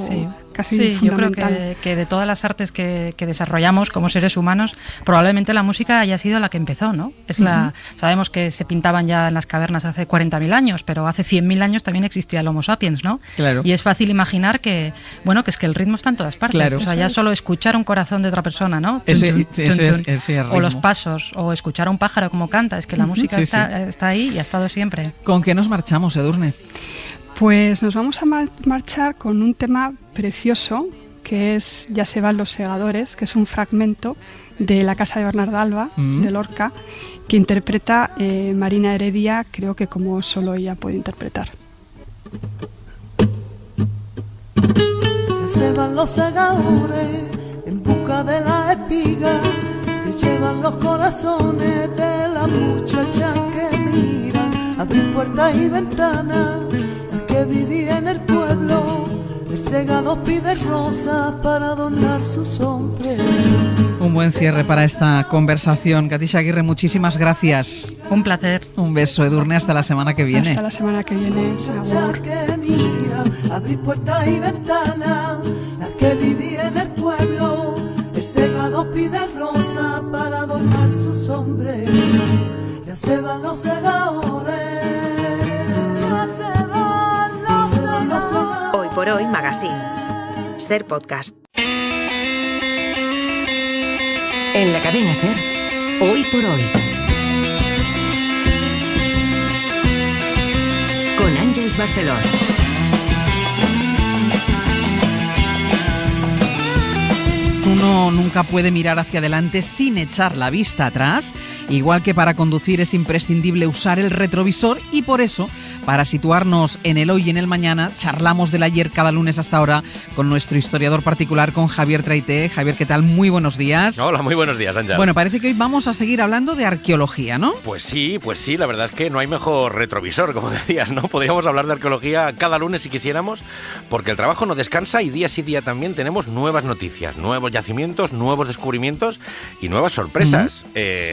Casi fundamental. Yo creo que de todas las artes que desarrollamos como seres humanos, probablemente la música haya sido la que empezó, ¿no? Sabemos que se pintaban ya en las cavernas hace 40.000 años, pero hace 100.000 años también existía el Homo sapiens, ¿no? Claro. Y es fácil imaginar que es que el ritmo está en todas partes. Claro. O sea, ya solo escuchar un corazón de otra persona, ¿no? O los pasos, o escuchar a un pájaro como canta, es que la música está ahí y ha estado siempre. ¿Con qué nos marchamos, Edurne? Pues nos vamos a marchar con un tema precioso, que es Ya se van los segadores, que es un fragmento de La casa de Bernarda Alba, de Lorca, que interpreta Marina Heredia, creo que como solo ella puede interpretar. Ya se van los segadores en busca de la espiga, se llevan los corazones de la muchacha que mira, abrir puertas y ventanas, la que vivía en el pueblo. El segador pide rosas para adornar su sombrero. Un buen cierre para esta conversación. Katisha Aguirre, muchísimas gracias. Un placer. Un beso, Edurne, hasta la semana que viene. Hasta la semana que viene. Agur. Que mira, abrir puertas y ventanas, la que vivía en el pueblo, el segador pide rosa para adornar su sombrero. Ya se van los segadores, ya se van los segadores. Hoy por hoy Magazine. Ser Podcast. En la cadena Ser, Hoy por hoy. Con Àngels Barceló. Uno nunca puede mirar hacia adelante sin echar la vista atrás, igual que para conducir es imprescindible usar el retrovisor, y por eso, para situarnos en el hoy y en el mañana, charlamos del ayer cada lunes hasta ahora con nuestro historiador particular, con Javier Traité. Javier, ¿qué tal? Muy buenos días. Hola, muy buenos días, Àngels. Bueno, parece que hoy vamos a seguir hablando de arqueología, ¿no? Pues sí, la verdad es que no hay mejor retrovisor, como decías, ¿no? Podríamos hablar de arqueología cada lunes si quisiéramos, porque el trabajo no descansa y día sí día también tenemos nuevas noticias, nuevos yacimientos, nuevos descubrimientos y nuevas sorpresas.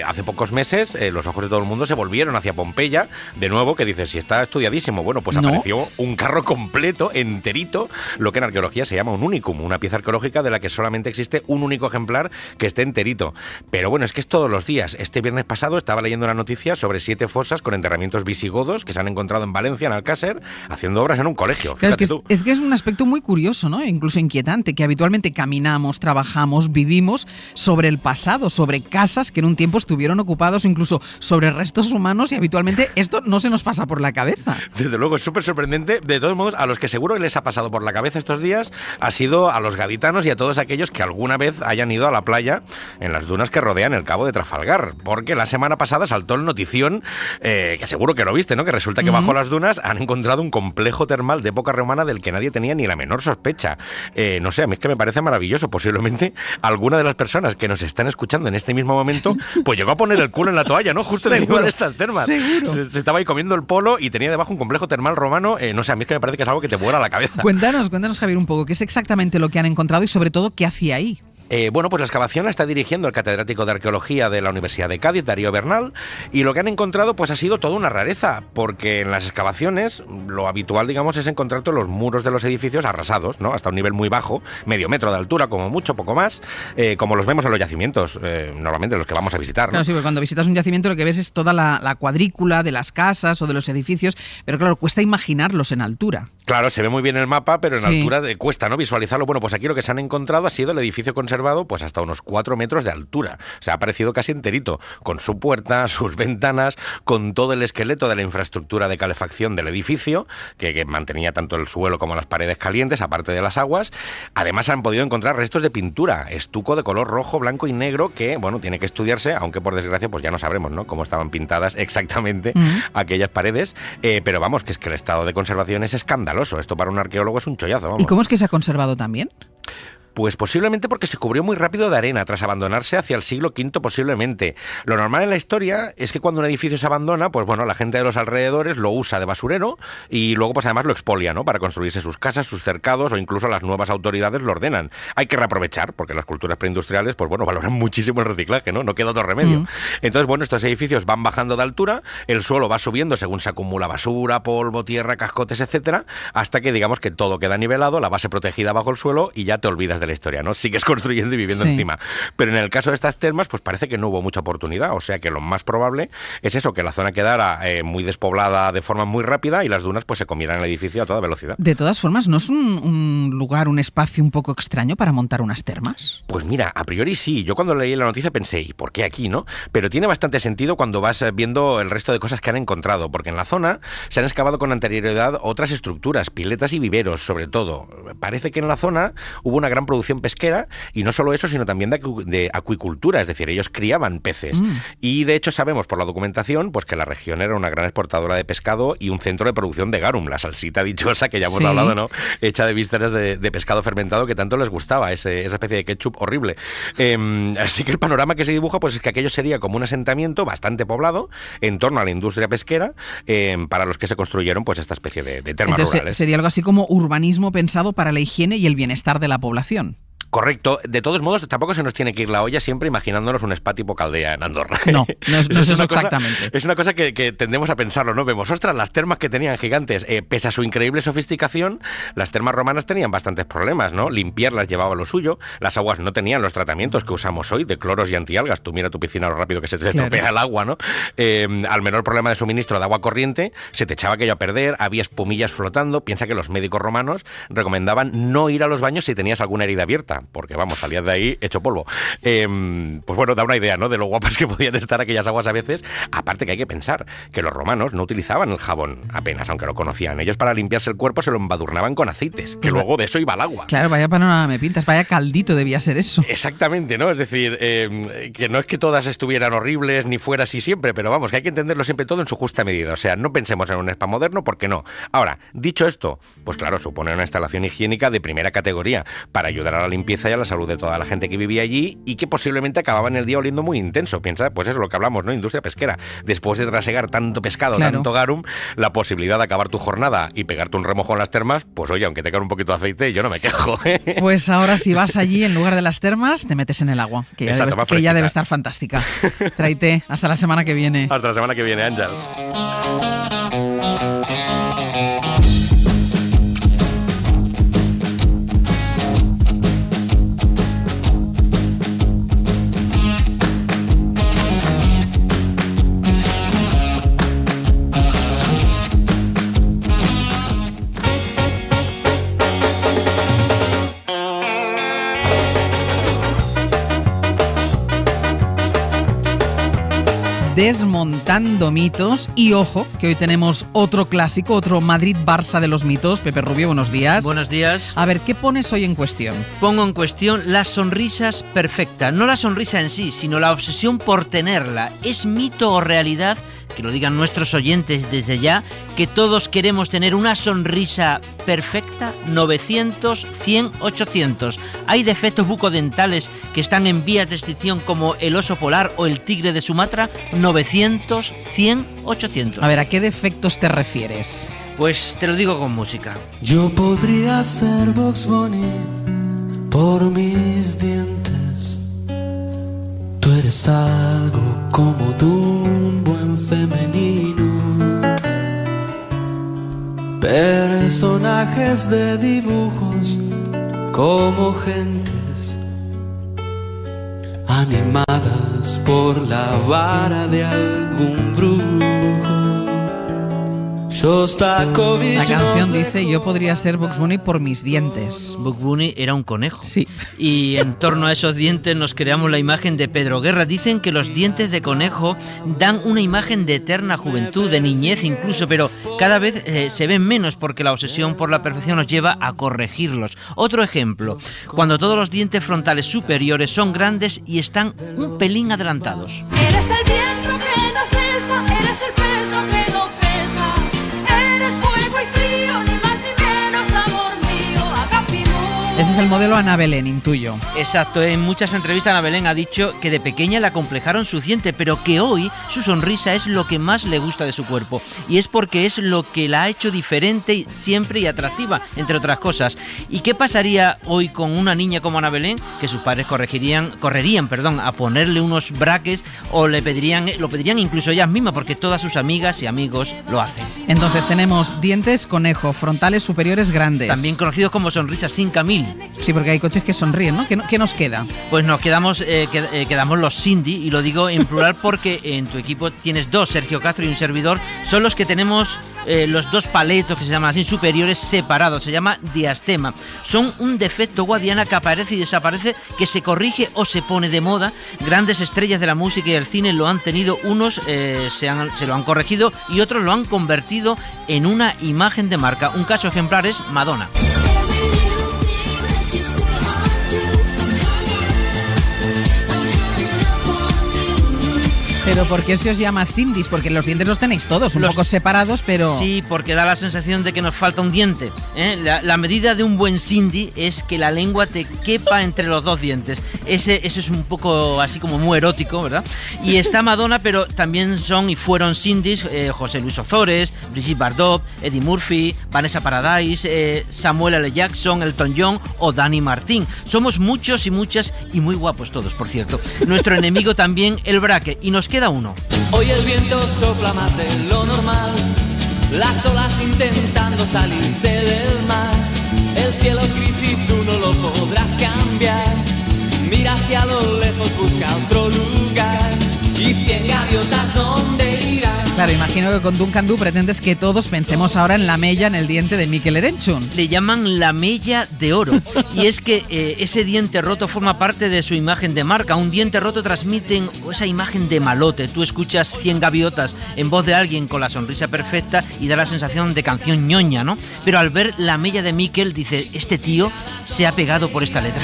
Hace pocos meses los ojos de todo el mundo se volvieron hacia Pompeya, de nuevo, que dices, si está estudiadísimo, bueno, pues apareció un carro completo, enterito, lo que en arqueología se llama un unicum, una pieza arqueológica de la que solamente existe un único ejemplar que esté enterito. Pero bueno, es que es todos los días. Este viernes pasado estaba leyendo una noticia sobre 7 fosas con enterramientos visigodos que se han encontrado en Valencia, en Alcácer, haciendo obras en un colegio. Claro, Fíjate tú. Es que es un aspecto muy curioso, ¿no? Incluso inquietante, que habitualmente caminamos, trabajamos, vivimos sobre el pasado, sobre casas que en un tiempo estuvieron ocupados, o incluso sobre restos humanos, y habitualmente esto no se nos pasa por la cabeza. Desde luego, es súper sorprendente. De todos modos, a los que seguro que les ha pasado por la cabeza estos días ha sido a los gaditanos y a todos aquellos que alguna vez hayan ido a la playa en las dunas que rodean el Cabo de Trafalgar, porque la semana pasada saltó el notición, que seguro que lo viste, ¿no? Que resulta que bajo las dunas han encontrado un complejo termal de época romana del que nadie tenía ni la menor sospecha. No sé, a mí es que me parece maravilloso. Posiblemente alguna de las personas que nos están escuchando en este mismo momento, pues llegó a poner el culo en la toalla, ¿no? Justo encima de estas termas. Se estaba ahí comiendo el polo y tenía debajo un complejo termal romano. No sé, a mí es que me parece que es algo que te vuela la cabeza. Cuéntanos, Javier, un poco, ¿qué es exactamente lo que han encontrado y sobre todo qué hacía ahí? Bueno, pues la excavación la está dirigiendo el catedrático de Arqueología de la Universidad de Cádiz, Darío Bernal, y lo que han encontrado pues ha sido toda una rareza, porque en las excavaciones lo habitual, digamos, es encontrar todos los muros de los edificios arrasados, ¿no? Hasta un nivel muy bajo, medio metro de altura, como mucho, poco más, como los vemos en los yacimientos, normalmente los que vamos a visitar, ¿no? Claro, sí, porque cuando visitas un yacimiento lo que ves es toda la cuadrícula de las casas o de los edificios, pero claro, cuesta imaginarlos en altura. Claro, se ve muy bien el mapa, pero en altura cuesta, ¿no? Visualizarlo. Bueno, pues aquí lo que se han encontrado ha sido el edificio conservado pues hasta unos 4 metros de altura. O sea, ha aparecido casi enterito, con su puerta, sus ventanas, con todo el esqueleto de la infraestructura de calefacción del edificio, que mantenía tanto el suelo como las paredes calientes, aparte de las aguas. Además han podido encontrar restos de pintura, estuco de color rojo, blanco y negro, que, bueno, tiene que estudiarse, aunque por desgracia pues ya no sabremos, ¿no?, cómo estaban pintadas exactamente aquellas paredes. Pero vamos, que es que el estado de conservación es escandaloso. Esto para un arqueólogo es un chollazo, vamos. ¿Y cómo es que se ha conservado también? Pues posiblemente porque se cubrió muy rápido de arena tras abandonarse hacia el siglo V posiblemente. Lo normal en la historia es que cuando un edificio se abandona, pues bueno, la gente de los alrededores lo usa de basurero y luego pues además lo expolia, ¿no?, para construirse sus casas, sus cercados, o incluso las nuevas autoridades lo ordenan. Hay que reaprovechar, porque las culturas preindustriales, pues bueno, valoran muchísimo el reciclaje, ¿no? No queda otro remedio. Entonces, bueno, estos edificios van bajando de altura, el suelo va subiendo según se acumula basura, polvo, tierra, cascotes, etcétera, hasta que digamos que todo queda nivelado, la base protegida bajo el suelo y ya te olvidas de la historia, ¿no? Sigues construyendo y viviendo encima. Pero en el caso de estas termas, pues parece que no hubo mucha oportunidad, o sea que lo más probable es eso, que la zona quedara muy despoblada de forma muy rápida y las dunas pues se comieran el edificio a toda velocidad. De todas formas, ¿no es un lugar, un espacio un poco extraño para montar unas termas? Pues mira, a priori sí. Yo cuando leí la noticia pensé, ¿y por qué aquí, no? Pero tiene bastante sentido cuando vas viendo el resto de cosas que han encontrado, porque en la zona se han excavado con anterioridad otras estructuras, piletas y viveros, sobre todo. Parece que en la zona hubo una gran producción pesquera, y no solo eso, sino también de acuicultura, es decir, ellos criaban peces. Y de hecho sabemos por la documentación pues que la región era una gran exportadora de pescado y un centro de producción de garum, la salsita dichosa que ya hemos hablado, ¿no?, hecha de vísceras de pescado fermentado que tanto les gustaba, esa especie de ketchup horrible. Así que el panorama que se dibuja pues es que aquello sería como un asentamiento bastante poblado en torno a la industria pesquera, para los que se construyeron pues esta especie de termas rurales. Sería algo así como urbanismo pensado para la higiene y el bienestar de la población. Correcto. De todos modos, tampoco se nos tiene que ir la olla siempre imaginándonos un spa tipo Caldea en Andorra. No es eso cosa, exactamente. Es una cosa que tendemos a pensarlo, ¿no? Vemos, ostras, las termas que tenían gigantes, pese a su increíble sofisticación, las termas romanas tenían bastantes problemas, ¿no? Limpiarlas llevaba lo suyo, las aguas no tenían los tratamientos que usamos hoy de cloros y antialgas. Tú mira tu piscina lo rápido que se te estropea el agua, ¿no? Al menor problema de suministro de agua corriente, se te echaba aquello a perder, había espumillas flotando. Piensa que los médicos romanos recomendaban no ir a los baños si tenías alguna herida abierta, porque vamos, salías de ahí hecho polvo. Pues bueno, da una idea, ¿no? De lo guapas que podían estar aquellas aguas a veces. Aparte que hay que pensar que los romanos no utilizaban el jabón apenas, aunque lo conocían. Ellos para limpiarse el cuerpo se lo embadurnaban con aceites, que luego de eso iba al agua. Claro, vaya panorama me pintas, vaya caldito debía ser eso. Exactamente, ¿no? Es decir, que no es que todas estuvieran horribles ni fuera así siempre, pero vamos, que hay que entenderlo siempre todo en su justa medida. O sea, no pensemos en un spa moderno porque no. Ahora, dicho esto, pues claro, supone una instalación higiénica de primera categoría para ayudar a la limpieza y a la salud de toda la gente que vivía allí y que posiblemente acababa en el día oliendo muy intenso. Piensa, pues eso es lo que hablamos, ¿no? Industria pesquera. Después de trasegar tanto pescado, tanto garum, la posibilidad de acabar tu jornada y pegarte un remojo en las termas, pues oye, aunque tengan un poquito de aceite, yo no me quejo. Pues ahora si vas allí en lugar de las termas, te metes en el agua, que ya, ya debe estar fantástica. Traite, hasta la semana que viene. Hasta la semana que viene, Àngels. Desmontando mitos y ojo, que hoy tenemos otro clásico, otro Madrid-Barça de los mitos. Pepe Rubio, buenos días. Buenos días. A ver, ¿qué pones hoy en cuestión? Pongo en cuestión las sonrisas perfectas. No la sonrisa en sí, sino la obsesión por tenerla. ¿Es mito o realidad? Que lo digan nuestros oyentes desde ya, que todos queremos tener una sonrisa perfecta. 900, 100, 800. Hay defectos bucodentales que están en vías de extinción como el oso polar o el tigre de Sumatra. 900, 100, 800. A ver, ¿a qué defectos te refieres? Pues te lo digo con música. Yo podría ser Bugs Bunny por mis dientes. Tú eres algo como de un buen femenino. Personajes de dibujos como gentes animadas por la vara de algún brujo. La canción dice: yo podría ser Bugs Bunny por mis dientes. Bugs Bunny era un conejo. Sí. Y en torno a esos dientes nos creamos la imagen de Pedro Guerra. Dicen que los dientes de conejo dan una imagen de eterna juventud, de niñez incluso, pero cada vez se ven menos porque la obsesión por la perfección nos lleva a corregirlos. Otro ejemplo, cuando todos los dientes frontales superiores son grandes y están un pelín adelantados. Eres el viento que no cesa, eres el peso que no pesa. Eres fuego y frío, ni más ni menos, amor mío, Agapimú. Ese es el modelo Ana Belén, intuyo. Exacto, en muchas entrevistas Ana Belén ha dicho que de pequeña le acomplejaron su diente, pero que hoy su sonrisa es lo que más le gusta de su cuerpo. Y es porque es lo que la ha hecho diferente siempre y atractiva, entre otras cosas. ¿Y qué pasaría hoy con una niña como Ana Belén? Que sus padres correrían a ponerle unos brackets o lo pedirían incluso ellas mismas, porque todas sus amigas y amigos lo hacen. Entonces tenemos dientes conejo, frontales superiores grandes. También conocidos como sonrisas sin Camil. Sí, porque hay coches que sonríen, ¿no? ¿Qué nos queda? Pues nos quedamos los Cindy, y lo digo en plural porque en tu equipo tienes dos, Sergio Castro y un servidor. Son los que tenemos los dos paletos, que se llaman así, superiores separados. Se llama diastema. Son un defecto, Guadiana, que aparece y desaparece, que se corrige o se pone de moda. Grandes estrellas de la música y el cine lo han tenido. Unos se lo han corregido y otros lo han convertido en una imagen de marca. Un caso ejemplar es Madonna. Pero ¿por qué se os llama Sindis? Porque los dientes los tenéis todos, un poco separados, pero... Sí, porque da la sensación de que nos falta un diente, ¿eh? La medida de un buen Cindy es que la lengua te quepa entre los dos dientes. Eso es un poco así como muy erótico, ¿verdad? Y está Madonna, pero también son y fueron Cindis José Luis Ozores, Brigitte Bardot, Eddie Murphy, Vanessa Paradise, Samuel L. Jackson, Elton John o Dani Martín. Somos muchos y muchas y muy guapos todos, por cierto. Nuestro enemigo también, el braque, y nos queda uno. Hoy el viento sopla más de lo normal, las olas intentando salirse del mar. El cielo es gris y tú no lo podrás cambiar. Mira hacia lo lejos, busca otro lugar. Y 100 gaviotas, ¿dónde irán? Claro, imagino que con Duncan Du pretendes que todos pensemos ahora en la mella en el diente de Mikel Erenchun. Le llaman la mella de oro. Y es que ese diente roto forma parte de su imagen de marca. Un diente roto transmite esa imagen de malote. Tú escuchas 100 gaviotas en voz de alguien con la sonrisa perfecta y da la sensación de canción ñoña, ¿no? Pero al ver la mella de Mikel, dice, este tío se ha pegado por esta letra.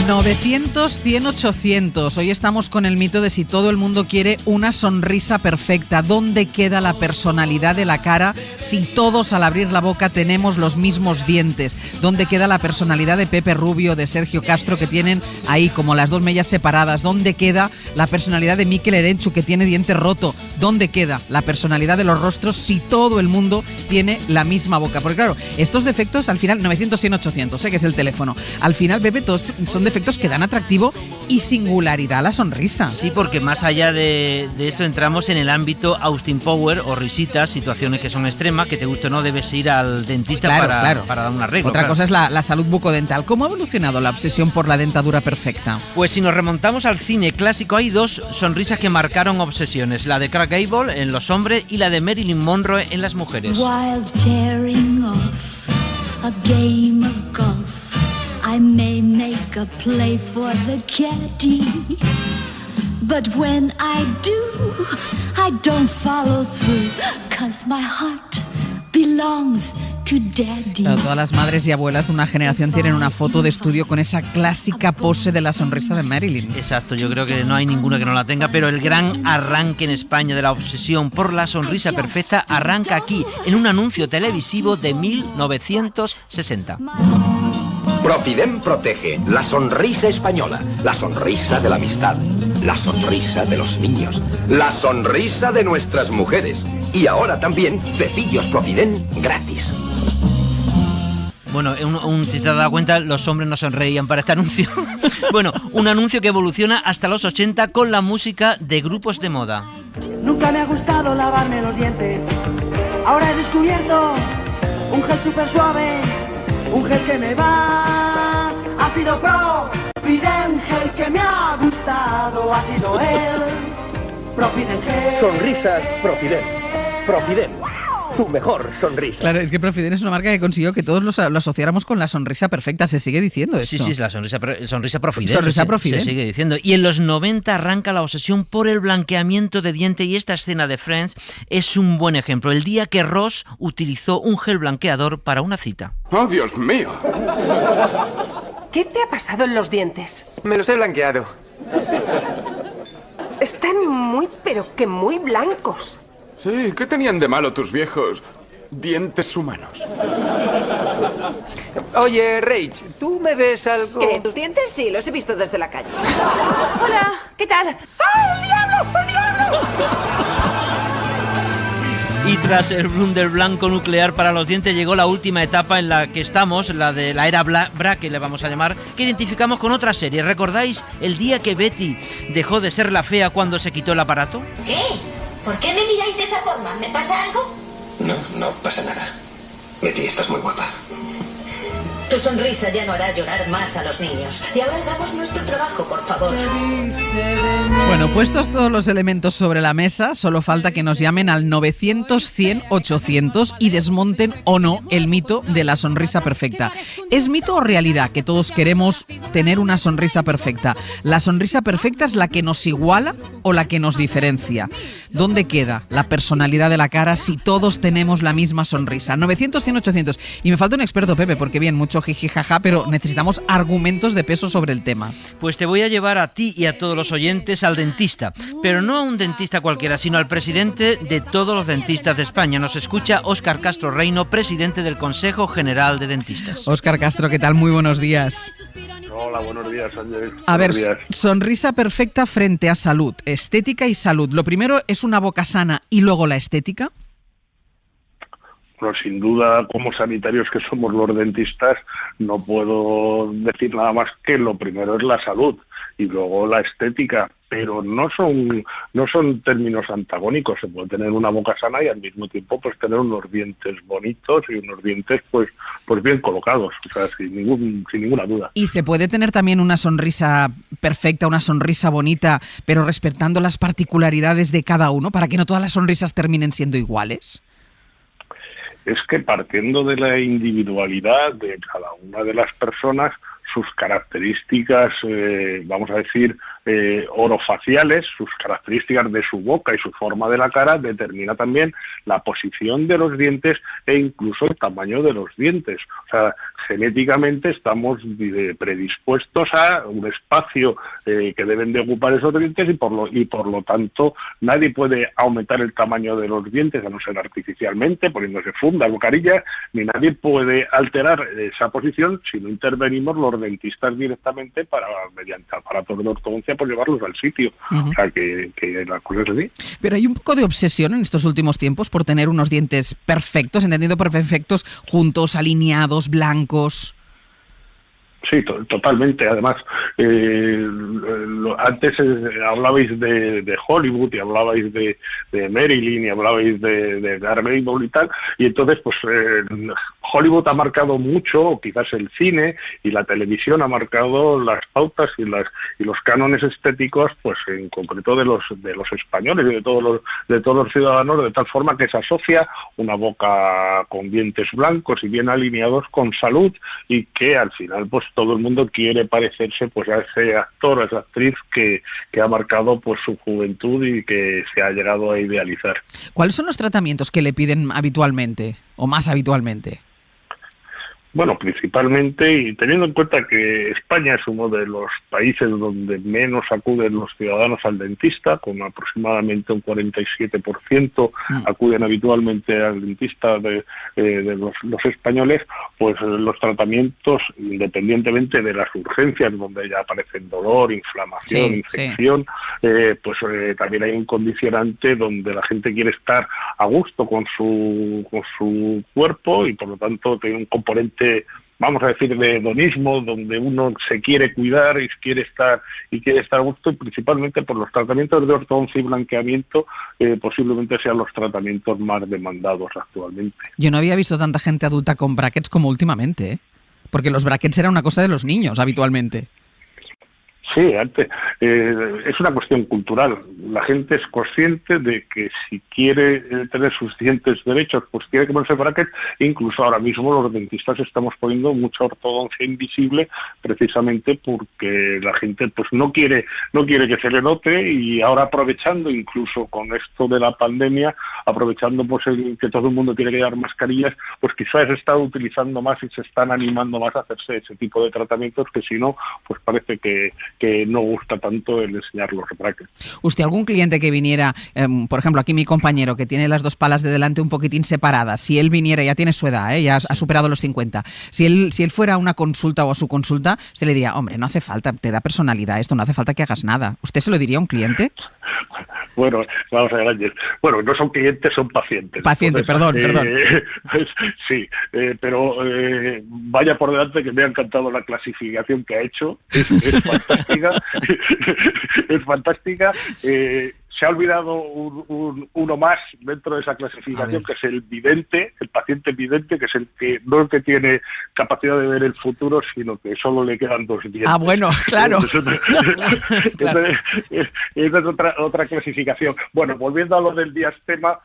900, 100, 800. Hoy estamos con el mito de si todo el mundo quiere una sonrisa perfecta. ¿Dónde queda la personalidad de la cara si todos al abrir la boca tenemos los mismos dientes? ¿Dónde queda la personalidad de Pepe Rubio, de Sergio Castro, que tienen ahí como las dos mellas separadas? ¿Dónde queda la personalidad de Mikel Erenchun, que tiene diente roto? ¿Dónde queda la personalidad de los rostros si todo el mundo tiene la misma boca? Porque claro, estos defectos al final, 900, 100, 800, que es el teléfono. Al final, Pepe, todos son defectos que dan atractivo y singularidad a la sonrisa. Sí, porque más allá de esto entramos en el ámbito Austin Power o risitas, situaciones que son extremas, que te guste o no debes ir al dentista para dar un arreglo. Otra cosa es la salud bucodental. ¿Cómo ha evolucionado la obsesión por la dentadura perfecta? Pues si nos remontamos al cine clásico, hay dos sonrisas que marcaron obsesiones, la de Clark Gable en los hombres y la de Marilyn Monroe en las mujeres. While tearing off a game of golf, I may make a play for the caddy, but when I do, I don't follow through, 'cause my heart belongs to daddy. Claro, todas las madres y abuelas de una generación tienen una foto de estudio con esa clásica pose de la sonrisa de Marilyn. Exacto, yo creo que no hay ninguna que no la tenga, pero el gran arranque en España de la obsesión por la sonrisa perfecta arranca aquí, en un anuncio televisivo de 1960. Profidem protege la sonrisa española, la sonrisa de la amistad, la sonrisa de los niños, la sonrisa de nuestras mujeres y ahora también cepillos Profidem gratis. Bueno, si te has dado cuenta, los hombres no sonreían para este anuncio. Bueno, un anuncio que evoluciona hasta los 80 con la música de grupos de moda. Nunca me ha gustado lavarme los dientes. Ahora he descubierto un gel súper suave, un gel que me va. Ha sido Profidem, gel que me ha gustado. Ha sido él, Profidem gel. Sonrisas Profidem. Profidem, tu mejor sonrisa. Claro, es que Profidem es una marca que consiguió que todos lo asociáramos con la sonrisa perfecta. Se sigue diciendo esto. Sí, la sonrisa Profidem. Sonrisa Profidem. Se sigue diciendo. Y en los 90 arranca la obsesión por el blanqueamiento de diente y esta escena de Friends es un buen ejemplo. El día que Ross utilizó un gel blanqueador para una cita. ¡Oh, Dios mío! ¿Qué te ha pasado en los dientes? Me los he blanqueado. Están muy, pero que muy blancos. Sí, ¿qué tenían de malo tus viejos dientes humanos? Oye, Rach, ¿tú me ves algo...? ¿Qué? ¿Tus dientes? Sí, los he visto desde la calle. Hola, ¿qué tal? ¡Ah, el diablo! ¡El diablo! Y tras el boom del blanco nuclear para los dientes llegó la última etapa en la que estamos, la de la era braque, le vamos a llamar, que identificamos con otra serie. ¿Recordáis el día que Betty dejó de ser la fea cuando se quitó el aparato? ¿Qué? ¿Por qué me miráis de esa forma? ¿Me pasa algo? No pasa nada. Betty, estás muy guapa. Tu sonrisa ya no hará llorar más a los niños. Y ahora hagamos nuestro trabajo, por favor. Bueno, puestos todos los elementos sobre la mesa, solo falta que nos llamen al 900, 100, 800 y desmonten o no el mito de la sonrisa perfecta. ¿Es mito o realidad que todos queremos tener una sonrisa perfecta? ¿La sonrisa perfecta es la que nos iguala o la que nos diferencia? ¿Dónde queda la personalidad de la cara si todos tenemos la misma sonrisa? 900, 100, 800. Y me falta un experto, Pepe, porque porque bien, mucho jiji jaja, pero necesitamos argumentos de peso sobre el tema. Pues te voy a llevar a ti y a todos los oyentes al dentista, pero no a un dentista cualquiera, sino al presidente de todos los dentistas de España. Nos escucha Óscar Castro Reino, presidente del Consejo General de Dentistas. Óscar Castro, ¿qué tal? Muy buenos días. Hola, buenos días, Ángel. A ver, sonrisa perfecta frente a salud, estética y salud. Lo primero es una boca sana y luego la estética. Bueno, sin duda, como sanitarios que somos los dentistas, no puedo decir nada más que lo primero es la salud y luego la estética, pero no son términos antagónicos. Se puede tener una boca sana y al mismo tiempo pues tener unos dientes bonitos y unos dientes pues bien colocados, o sea, sin ninguna duda. Y se puede tener también una sonrisa perfecta, una sonrisa bonita, pero respetando las particularidades de cada uno para que no todas las sonrisas terminen siendo iguales. Es que partiendo de la individualidad de cada una de las personas, sus características, vamos a decir, orofaciales, sus características de su boca y su forma de la cara, determina también la posición de los dientes e incluso el tamaño de los dientes. O sea, genéticamente estamos predispuestos a un espacio que deben de ocupar esos dientes y por lo tanto nadie puede aumentar el tamaño de los dientes, a no ser artificialmente, poniéndose fundas o carillas, ni nadie puede alterar esa posición si no intervenimos los dentistas directamente mediante aparatos de ortodoncia, pues llevarlos al sitio. Uh-huh. O sea, que la cosa es así. Pero hay un poco de obsesión en estos últimos tiempos por tener unos dientes perfectos, entendiendo perfectos, juntos, alineados, blancos. Sí, totalmente. Además, antes hablabais de Hollywood y hablabais de Marilyn y hablabais de Daredevil y tal, y entonces pues Hollywood ha marcado mucho, o quizás el cine y la televisión ha marcado las pautas y los cánones estéticos, pues en concreto de los españoles y de todos los ciudadanos, de tal forma que se asocia una boca con dientes blancos y bien alineados con salud, y que al final pues todo el mundo quiere parecerse pues a ese actor, a esa actriz que ha marcado pues su juventud y que se ha llegado a idealizar. ¿Cuáles son los tratamientos que le piden habitualmente o más habitualmente? Bueno, principalmente, y teniendo en cuenta que España es uno de los países donde menos acuden los ciudadanos al dentista, con aproximadamente un 47% acuden habitualmente al dentista de los españoles, pues los tratamientos, independientemente de las urgencias, donde ya aparecen dolor, inflamación, infección, pues también hay un condicionante donde la gente quiere estar a gusto con su cuerpo y por lo tanto tiene un componente, vamos a decir, de hedonismo, donde uno se quiere cuidar y quiere estar a gusto, y principalmente por los tratamientos de ortodoncia y blanqueamiento, posiblemente sean los tratamientos más demandados actualmente. Yo no había visto tanta gente adulta con brackets como últimamente, porque los brackets eran una cosa de los niños habitualmente. Sí, antes, es una cuestión cultural. La gente es consciente de que si quiere tener sus dientes derechos, pues tiene que ponerse brackets. Incluso ahora mismo los dentistas estamos poniendo mucha ortodoncia invisible, precisamente porque la gente pues no quiere que se le note, y ahora aprovechando incluso con esto de la pandemia, aprovechando pues que todo el mundo tiene que llevar mascarillas, pues quizás se está utilizando más y se están animando más a hacerse ese tipo de tratamientos, que si no, pues parece que no gusta tanto el enseñar los brackets. ¿Usted algún cliente que viniera, por ejemplo, aquí mi compañero, que tiene las dos palas de delante un poquitín separadas, si él viniera, ya tiene su edad, ya ha superado los 50, si él fuera a una consulta o a su consulta, usted le diría, hombre, no hace falta, te da personalidad esto, no hace falta que hagas nada? ¿Usted se lo diría a un cliente? Bueno, vamos a ver, Ángel. Bueno, no son clientes, son pacientes. Paciente, perdón. Sí, pero vaya por delante que me ha encantado la clasificación que ha hecho. Es fantástica. Es fantástica. Se ha olvidado uno más dentro de esa clasificación, que es el vidente, el paciente vidente, que es el que no es el que tiene capacidad de ver el futuro, sino que solo le quedan dos dientes. Ah, bueno, claro. Esa es otra clasificación. Bueno, volviendo a lo del diastema,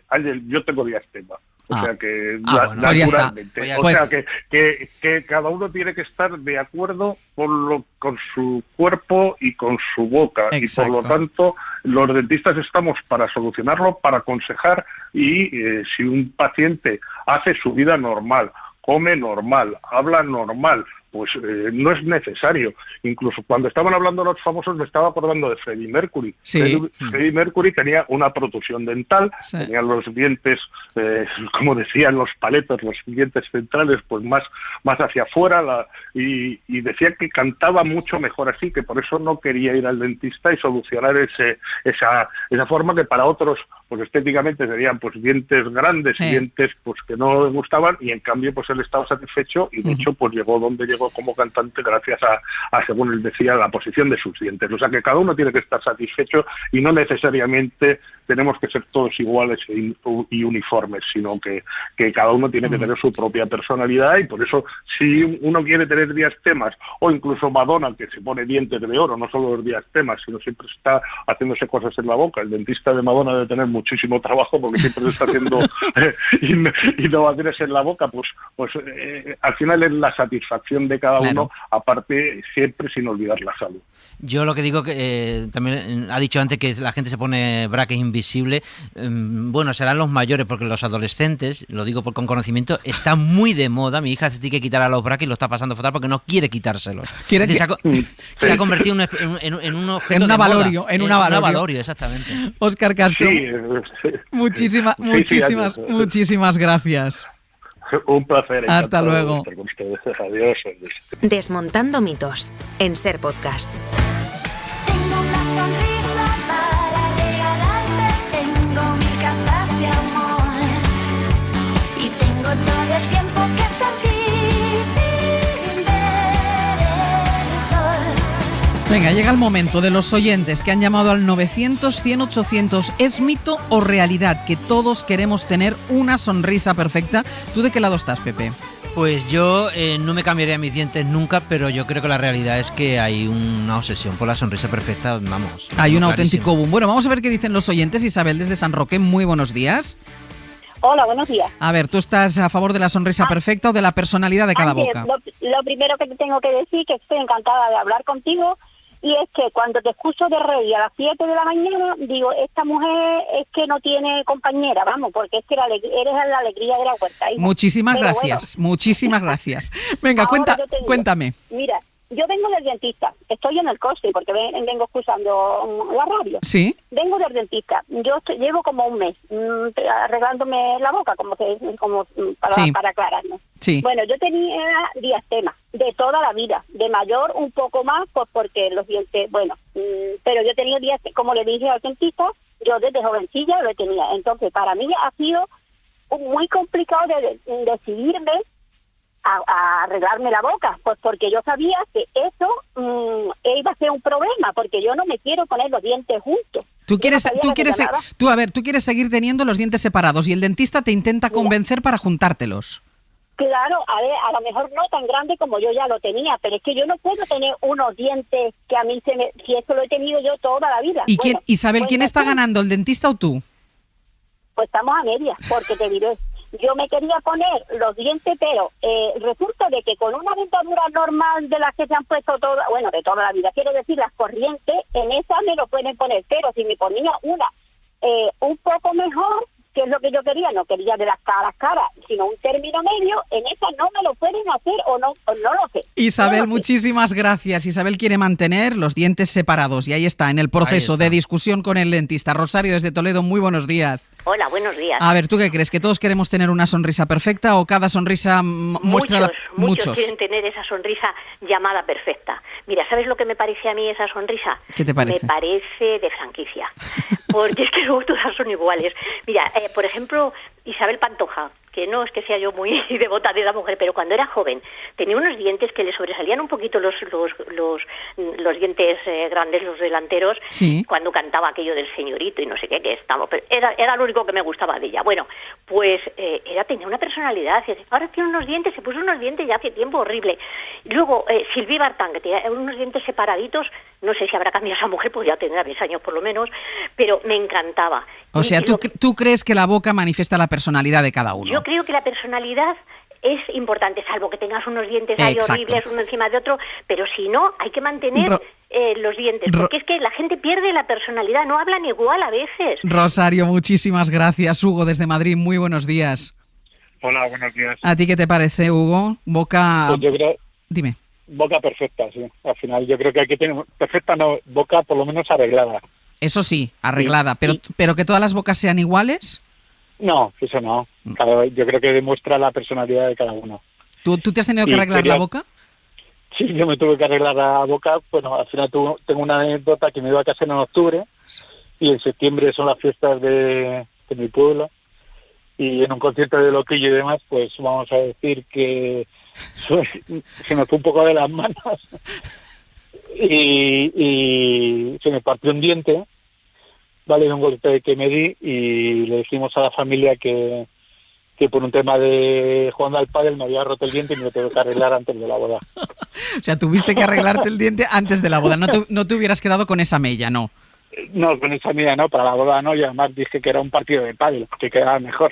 Ángel, yo tengo diastema. O sea que naturalmente. O sea que cada uno tiene que estar de acuerdo con su cuerpo y con su boca. Exacto. Y por lo tanto, los dentistas estamos para solucionarlo, para aconsejar, y si un paciente hace su vida normal, come normal, habla normal, pues no es necesario. Incluso cuando estaban hablando los famosos me estaba acordando de Freddie Mercury. Sí. Freddie Mercury tenía una protrusión dental, tenía los dientes, como decían los paletos, los dientes centrales pues más hacia afuera, y decía que cantaba mucho mejor así, que por eso no quería ir al dentista y solucionar esa forma que para otros pues estéticamente serían pues dientes grandes, dientes pues que no le gustaban, y en cambio pues él estaba satisfecho y de hecho pues llegó donde llegó como cantante gracias a según él decía, la posición de sus dientes. O sea que cada uno tiene que estar satisfecho y no necesariamente tenemos que ser todos iguales y uniformes, sino que cada uno tiene que tener su propia personalidad, y por eso si uno quiere tener diastemas, o incluso Madonna, que se pone dientes de oro, no solo los diastemas, sino siempre está haciéndose cosas en la boca. El dentista de Madonna debe tener muchísimo trabajo porque siempre se está haciendo innovaciones en la boca, pues al final es la satisfacción de cada uno, aparte siempre sin olvidar la salud. Yo lo que digo que también ha dicho antes que la gente se pone brackets invisible, bueno, serán los mayores, porque los adolescentes, lo digo con conocimiento, está muy de moda. Mi hija se tiene que quitar a los brackets y lo está pasando fatal porque no quiere quitárselos. Se ha convertido en un objeto en una de valorio, moda. En una valorio, exactamente. Óscar Castro, muchísimas gracias. Un placer. Hasta luego. Con ustedes. Adiós. Desmontando mitos en Ser Podcast. Tengo una sonrisa para regalarte, tengo 1000 capas de amor y tengo todo el tiempo que perdí sin ver el sol. Venga, llega el momento de los oyentes que han llamado al 900-100-800. ¿Es mito o realidad que todos queremos tener una sonrisa perfecta? ¿Tú de qué lado estás, Pepe? Pues yo no me cambiaría mis dientes nunca, pero yo creo que la realidad es que hay una obsesión por la sonrisa perfecta, vamos. Hay un auténtico boom. Bueno, vamos a ver qué dicen los oyentes. Isabel, desde San Roque, muy buenos días. Hola, buenos días. A ver, ¿tú estás a favor de la sonrisa perfecta o de la personalidad de cada boca? Lo primero que te tengo que decir que estoy encantada de hablar contigo, y es que cuando te escucho de reír a las 7 de la mañana, digo, esta mujer es que no tiene compañera, vamos, porque es que eres la alegría de la huerta. Muchísimas gracias. Venga, cuéntame. Mira, yo vengo del dentista, estoy en el coche porque vengo escuchando la radio. ¿Sí? Vengo del dentista, llevo como un mes arreglándome la boca, para aclararnos. Sí. Bueno, yo tenía diastema de toda la vida, de mayor un poco más, pues porque los dientes, pero yo tenía diastema, como le dije al dentista, yo desde jovencilla lo tenía. Entonces, para mí ha sido muy complicado de decidirme a arreglarme la boca, pues porque yo sabía que eso iba a ser un problema, porque yo no me quiero poner los dientes juntos. Tú quieres seguir teniendo los dientes separados y el dentista te intenta convencer para juntártelos. Claro, a lo mejor no tan grande como yo ya lo tenía, pero es que yo no puedo tener unos dientes que a mí si eso lo he tenido yo toda la vida. ¿Y Isabel, quién está ganando, el dentista o tú? Pues estamos a medias, porque te diré, yo me quería poner los dientes, pero resulta de que con una dentadura normal de las que se han puesto de toda la vida, quiero decir, las corrientes, en esa me lo pueden poner, pero si me ponía una un poco mejor, que es lo que yo quería, no quería de las caras, sino un término medio, en esa no me lo pueden hacer o no lo sé. Isabel, muchísimas gracias. Isabel quiere mantener los dientes separados y ahí está, en el proceso de discusión con el dentista. Rosario, desde Toledo, muy buenos días. Hola, buenos días. A ver, ¿tú qué crees? ¿Que todos queremos tener una sonrisa perfecta o cada sonrisa muestra Muchos quieren tener esa sonrisa llamada perfecta. Mira, ¿sabes lo que me parece a mí esa sonrisa? ¿Qué te parece? Me parece de franquicia, porque es que luego todas son iguales. Mira, por ejemplo, Isabel Pantoja, que no es que sea yo muy devota de la mujer, pero cuando era joven tenía unos dientes que le sobresalían un poquito los dientes grandes, los delanteros, sí, cuando cantaba aquello del señorito y no sé qué, que estaba, pero era lo único que me gustaba de ella. Bueno, pues tenía una personalidad, ahora tiene unos dientes, se puso unos dientes ya hace tiempo horrible. Luego Sylvie Vartan, que tenía unos dientes separaditos, no sé si habrá cambiado esa mujer, podría tener 10 años por lo menos, pero me encantaba. O sea, ¿tú crees que la boca manifiesta la personalidad de cada uno? Yo creo que la personalidad es importante, salvo que tengas unos dientes ahí horribles uno encima de otro, pero si no, hay que mantener los dientes, porque es que la gente pierde la personalidad, no hablan igual a veces. Rosario, muchísimas gracias. Hugo, desde Madrid, muy buenos días. Hola, buenos días. ¿A ti qué te parece, Hugo? Boca... Pues yo creo... Dime. Boca perfecta, sí. Al final yo creo que hay que tener... Perfecta no, boca por lo menos arreglada. Eso sí, arreglada. Sí. Pero que todas las bocas sean iguales... No, eso no. Yo creo que demuestra la personalidad de cada uno. ¿Tú te has tenido que arreglar la boca? Sí, yo me tuve que arreglar la boca. Bueno, al final tengo una anécdota que me iba a casar en octubre y en septiembre son las fiestas de mi pueblo. Y en un concierto de Loquillo y demás, pues vamos a decir que se me fue un poco de las manos y se me partió un diente, ¿vale? De un golpe que me di, y le dijimos a la familia que por un tema de jugando al pádel me había roto el diente y me lo tuve que arreglar antes de la boda. O sea, tuviste que arreglarte el diente antes de la boda, no te hubieras quedado con esa mella, ¿no? No, con esa mía no, para la boda no, y además dije que era un partido de pádel, que quedaba mejor.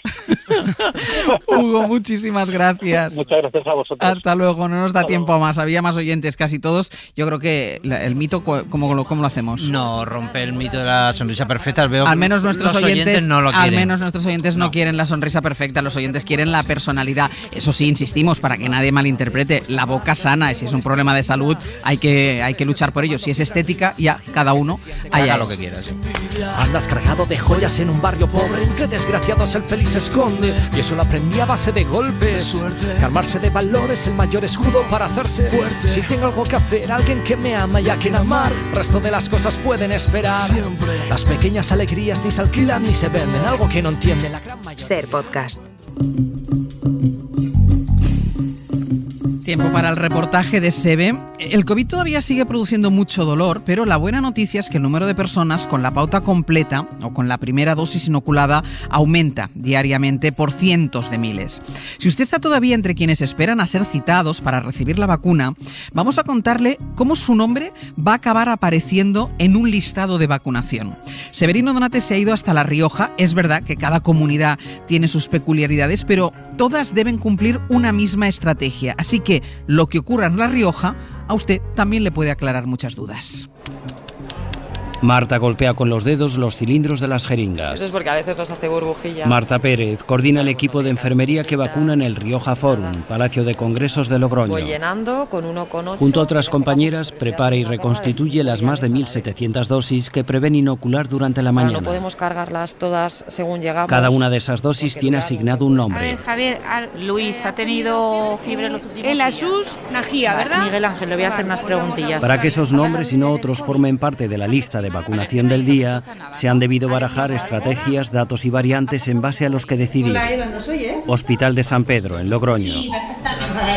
Hugo, muchísimas gracias. Muchas gracias a vosotros. Hasta luego, no nos da tiempo más, había más oyentes, casi todos. Yo creo que el mito, ¿cómo lo hacemos? No, rompe el mito de la sonrisa perfecta. Veo al menos nuestros oyentes no lo quieren. Al menos nuestros oyentes no quieren la sonrisa perfecta, los oyentes quieren la personalidad. Eso sí, insistimos, para que nadie malinterprete, la boca sana, y si es un problema de salud, hay que luchar por ello. Si es estética, ya cada uno haga lo que quiera. Sí. Andas cargado de joyas en un barrio pobre, entre desgraciados el feliz se esconde, y eso lo aprendí a base de golpes. Que armarse de valor es el mayor escudo para hacerse fuerte. Si tengo algo que hacer, alguien que me ama y a quien amar, el resto de las cosas pueden esperar. Siempre. Las pequeñas alegrías ni se alquilan ni se venden, algo que no entiende la gran mayoría. Ser Podcast. Tiempo para el reportaje de SEBE. El COVID todavía sigue produciendo mucho dolor, pero la buena noticia es que el número de personas con la pauta completa o con la primera dosis inoculada aumenta diariamente por cientos de miles. Si usted está todavía entre quienes esperan a ser citados para recibir la vacuna, vamos a contarle cómo su nombre va a acabar apareciendo en un listado de vacunación. Severino Donate se ha ido hasta La Rioja. Es verdad que cada comunidad tiene sus peculiaridades, pero todas deben cumplir una misma estrategia. Así que lo que ocurra en La Rioja a usted también le puede aclarar muchas dudas. Marta golpea con los dedos los cilindros de las jeringas. Eso es porque a veces nos hace burbujilla. Marta Pérez coordina el equipo de enfermería que vacuna en el Rioja Forum, Palacio de Congresos de Logroño. Voy llenando con 1,8. Junto a otras compañeras, prepara y reconstituye las más de 1.700 dosis que prevén inocular durante la mañana. No podemos cargarlas todas según llegamos. Cada una de esas dosis tiene asignado un nombre. A ver, Javier, Luis ha tenido fiebre los últimos días. En la SUS, Najía, ¿verdad? Miguel Ángel, le voy a hacer unas preguntillas. Para que esos nombres y no otros formen parte de la lista de vacunación del día, se han debido barajar estrategias, datos y variantes en base a los que decidir. Hospital de San Pedro, en Logroño.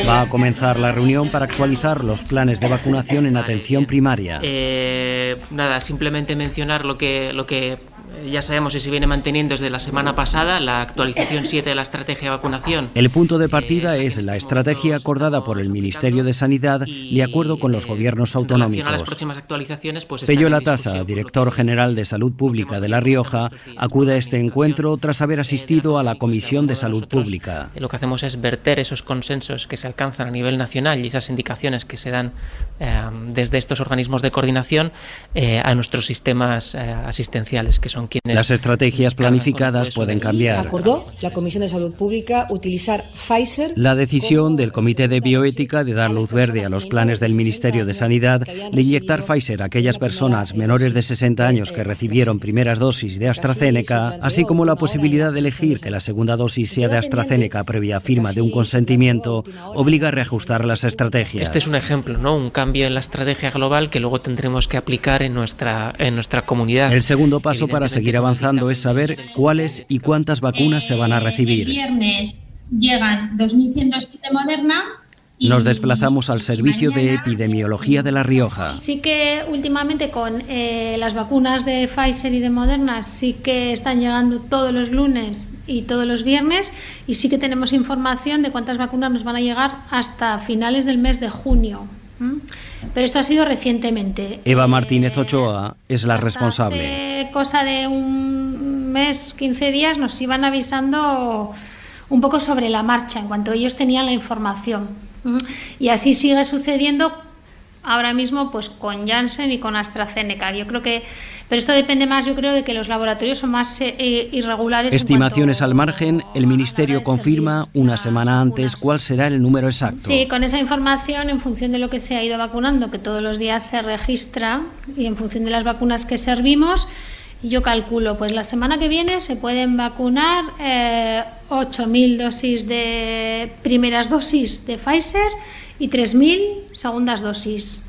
Va a comenzar la reunión para actualizar los planes de vacunación en atención primaria. Nada, simplemente mencionar lo que ya sabemos y se viene manteniendo desde la semana pasada, la actualización 7 de la estrategia de vacunación. El punto de partida es la estrategia acordada por el Ministerio de Sanidad de acuerdo con los gobiernos autonómicos. En relación a las próximas actualizaciones, pues Pello Latasa, director general de Salud Pública de La Rioja, acude a este encuentro tras haber asistido a la Comisión de Salud Pública. Lo que hacemos es verter esos consensos que se alcanzan a nivel nacional y esas indicaciones que se dan desde estos organismos de coordinación a nuestros sistemas asistenciales, que son quienes... Las estrategias planificadas pueden cambiar. Acordó la Comisión de Salud Pública utilizar Pfizer. La decisión del Comité de Bioética de dar luz verde a los planes del Ministerio de Sanidad de inyectar Pfizer a aquellas personas menores de 60 años que recibieron primeras dosis de AstraZeneca, así como la posibilidad de elegir que la segunda dosis sea de AstraZeneca previa firma de un consentimiento, obliga a reajustar las estrategias. Este es un ejemplo, ¿no? Un cambio en la estrategia global que luego tendremos que aplicar en nuestra comunidad. El segundo paso para seguir avanzando es saber cuáles y cuántas vacunas se van a recibir. El viernes llegan 2.100 dosis de Moderna. Nos desplazamos al Servicio de Epidemiología de La Rioja. Sí que últimamente con las vacunas de Pfizer y de Moderna sí que están llegando todos los lunes y todos los viernes, y sí que tenemos información de cuántas vacunas nos van a llegar hasta finales del mes de junio. Pero esto ha sido recientemente. Eva Martínez Ochoa es la responsable. Hace cosa de un mes, 15 días, nos iban avisando un poco sobre la marcha en cuanto ellos tenían la información. Y así sigue sucediendo ahora mismo pues con Janssen y con AstraZeneca. Yo creo que, pero esto depende más, yo creo, de que los laboratorios son más irregulares. Estimaciones al margen, el Ministerio confirma una semana antes cuál será el número exacto. Sí, con esa información, en función de lo que se ha ido vacunando, que todos los días se registra, y en función de las vacunas que servimos, yo calculo, pues la semana que viene se pueden vacunar 8.000 dosis de primeras dosis de Pfizer y 3.000 segundas dosis.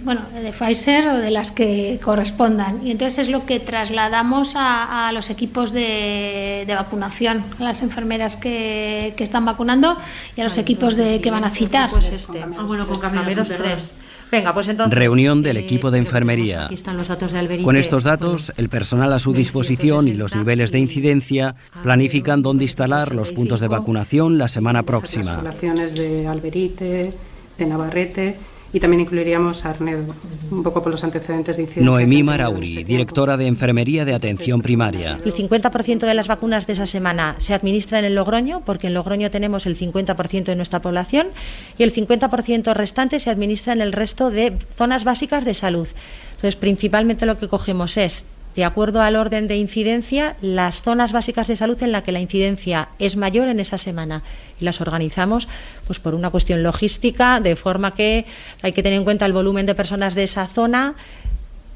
Bueno, de Pfizer o de las que correspondan. Y entonces es lo que trasladamos a los equipos de vacunación, a las enfermeras que están vacunando y a los equipos que van a citar. Pues bueno, con primeros 3. Venga, pues entonces, reunión del equipo de enfermería. Aquí están los datos de Alberite. Con estos datos, el personal a su disposición y los niveles de incidencia planifican dónde instalar los puntos de vacunación la semana próxima. Las poblaciones de Alberite, de Navarrete, y también incluiríamos a Arnedo, un poco por los antecedentes de incidencia. Noemí Marauri, directora de Enfermería de Atención Primaria. El 50% de las vacunas de esa semana se administran en Logroño, porque en Logroño tenemos el 50% de nuestra población, y el 50% restante se administra en el resto de zonas básicas de salud. Entonces, principalmente lo que cogemos es, de acuerdo al orden de incidencia, las zonas básicas de salud en las que la incidencia es mayor en esa semana, y las organizamos pues por una cuestión logística, de forma que hay que tener en cuenta el volumen de personas de esa zona,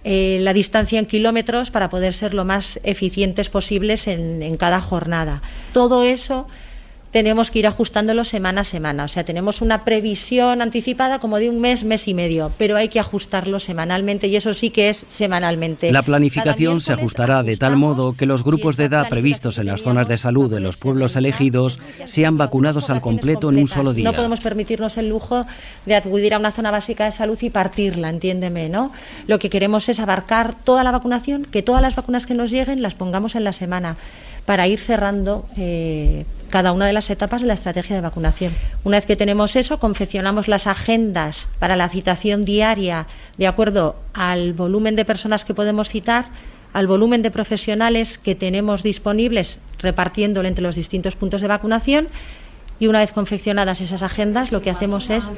la distancia en kilómetros, para poder ser lo más eficientes posibles en cada jornada. Todo eso tenemos que ir ajustándolo semana a semana. O sea, tenemos una previsión anticipada como de un mes, mes y medio, pero hay que ajustarlo semanalmente, y eso sí que es semanalmente. La planificación se ajustará de tal modo que los grupos de edad previstos en las zonas de salud de los pueblos elegidos sean vacunados al completo en un solo día. No podemos permitirnos el lujo de acudir a una zona básica de salud y partirla, entiéndeme, ¿no? Lo que queremos es abarcar toda la vacunación, que todas las vacunas que nos lleguen las pongamos en la semana, para ir cerrando cada una de las etapas de la estrategia de vacunación. Una vez que tenemos eso, confeccionamos las agendas para la citación diaria de acuerdo al volumen de personas que podemos citar, al volumen de profesionales que tenemos disponibles, repartiéndolo entre los distintos puntos de vacunación. Y una vez confeccionadas esas agendas, lo que hacemos es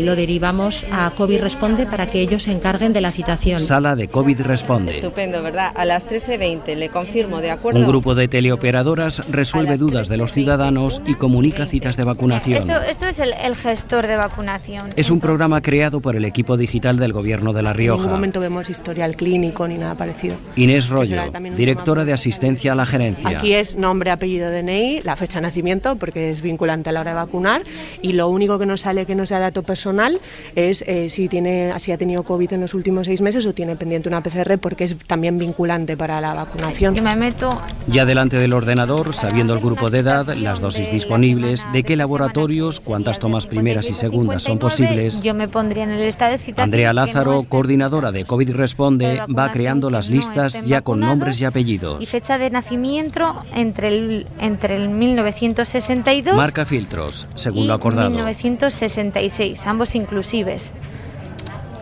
lo derivamos a COVID Responde para que ellos se encarguen de la citación. Sala de COVID Responde. Estupendo, ¿verdad? A las 13:20, le confirmo, ¿de acuerdo? Un grupo de teleoperadoras resuelve dudas de los ciudadanos y comunica citas de vacunación. Esto es el gestor de vacunación. Es un programa creado por el equipo digital del Gobierno de La Rioja. En ningún momento vemos historial clínico ni nada parecido. Inés Rollo, directora de asistencia a la gerencia. Aquí es nombre, apellido, DNI, la fecha de nacimiento, porque es vinculante a la hora de vacunar, y lo único que nos sale que no sea dato personal es si ha tenido COVID en los últimos 6 meses o tiene pendiente una PCR, porque es también vinculante para la vacunación. Yo me meto. Ya delante del ordenador, sabiendo el grupo de edad, las dosis disponibles, de qué laboratorios, cuántas tomas primeras y segundas son posibles. Yo me pondría en el estado de citación. Andrea Lázaro, coordinadora de COVID Responde, va creando las listas ya con nombres y apellidos. Y fecha de nacimiento entre el 1962 marca filtros, según lo acordado. 1966, ambos inclusives.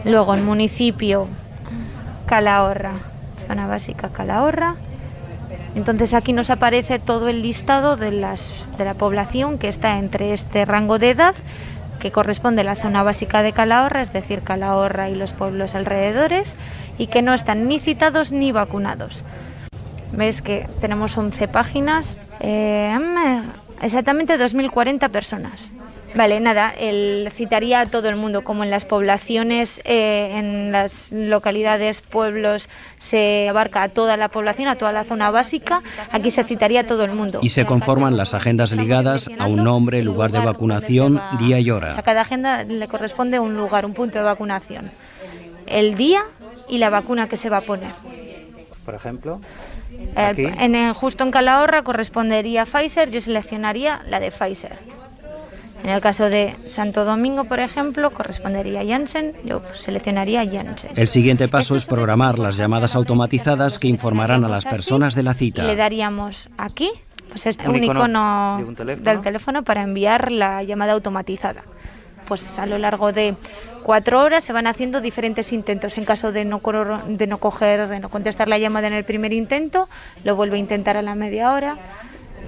Luego el municipio Calahorra, zona básica Calahorra. Entonces aquí nos aparece todo el listado de la población que está entre este rango de edad, que corresponde a la zona básica de Calahorra, es decir, Calahorra y los pueblos alrededores, y que no están ni citados ni vacunados. Ves que tenemos 11 páginas, exactamente 2.040 personas. Vale, nada, citaría a todo el mundo, como en las poblaciones, en las localidades, pueblos, se abarca a toda la población, a toda la zona básica, aquí se citaría a todo el mundo. Y se conforman las agendas ligadas a un nombre, lugar de vacunación, día y hora. A cada agenda le corresponde un lugar, un punto de vacunación, el día y la vacuna que se va a poner. Por ejemplo, justo en Calahorra correspondería a Pfizer, yo seleccionaría la de Pfizer. En el caso de Santo Domingo, por ejemplo, correspondería a Janssen, yo seleccionaría a Janssen. El siguiente paso es programar las llamadas automatizadas que informarán a las personas de la cita. Le daríamos aquí, pues es un icono del teléfono para enviar la llamada automatizada. Pues a lo largo de 4 horas se van haciendo diferentes intentos. En caso de no contestar la llamada en el primer intento, lo vuelve a intentar a la media hora.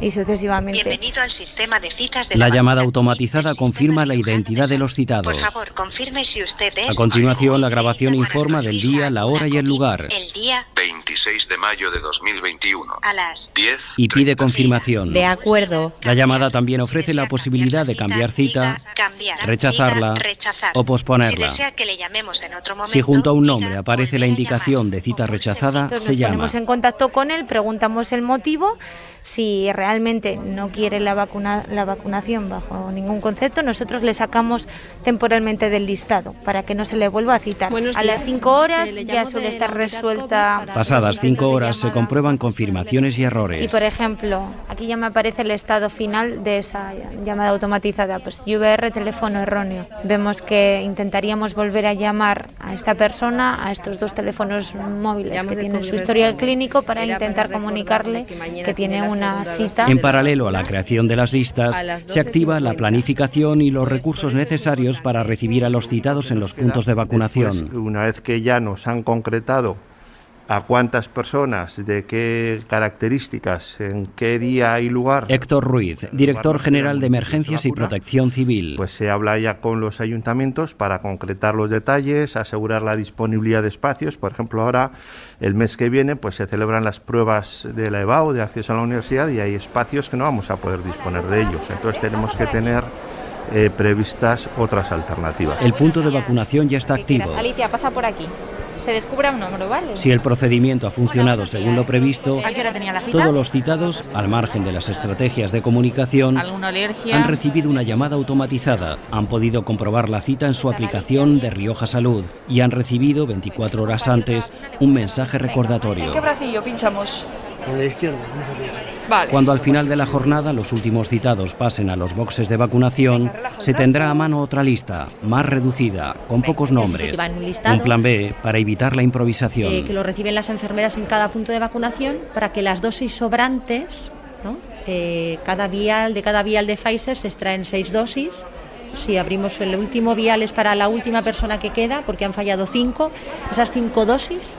y sucesivamente. Bienvenido al sistema de citas de La llamada automatizada confirma la identidad de los citados. Por favor, confirme si usted es... A continuación, la grabación informa del día, la hora y el lugar. El día 26 de mayo de 2021. a las 10. Y pide confirmación. De acuerdo. La llamada también ofrece la posibilidad de cambiar cita, rechazarla o posponerla. Si desea que le llamemos en otro momento, Si junto a un nombre aparece la indicación de cita rechazada, Entonces se nos llama. ponemos en contacto con él, preguntamos el motivo. Si realmente no quiere la vacunación bajo ningún concepto, nosotros le sacamos temporalmente del listado para que no se le vuelva a citar. A las 5 horas ya suele estar resuelta. Pasadas 5 horas se comprueban confirmaciones y errores. Y por ejemplo, aquí ya me aparece el estado final de esa llamada automatizada, pues IVR teléfono erróneo. Vemos que intentaríamos volver a llamar a esta persona a estos 2 teléfonos móviles que tienen su historial clínico para intentar comunicarle que tiene una cita. En paralelo a la creación de las listas, se activa la planificación y los recursos necesarios para recibir a los citados en los puntos de vacunación. Después, una vez que ya nos han concretado a cuántas personas, de qué características, en qué día y lugar. Héctor Ruiz, director general de Emergencias y Protección Civil. Pues se habla ya con los ayuntamientos para concretar los detalles, asegurar la disponibilidad de espacios. Por ejemplo, ahora, el mes que viene, pues se celebran las pruebas de la EBAU, de acceso a la universidad, y hay espacios que no vamos a poder disponer de ellos. Entonces tenemos que tener previstas otras alternativas. El punto de vacunación ya está activo. Alicia, pasa por aquí. Se descubre un número, ¿vale? Si el procedimiento ha funcionado según lo previsto, ¿A qué hora tenía la cita? todos los citados, al margen de las estrategias de comunicación, ¿Alguna alergia? han recibido una llamada automatizada, han podido comprobar la cita en su aplicación de Rioja Salud y han recibido 24 horas antes un mensaje recordatorio. ¿En qué bracillo pinchamos? En la izquierda. Vale. Cuando al final de la jornada los últimos citados pasen a los boxes de vacunación, se tendrá a mano otra lista, más reducida, con pocos nombres. que va en un listado. Un plan B para evitar la improvisación. Que lo reciben las enfermeras en cada punto de vacunación para que las dosis sobrantes, ¿no? De cada vial de Pfizer se extraen 6 dosis. Si abrimos el último vial es para la última persona que queda, porque han fallado 5. Esas 5 dosis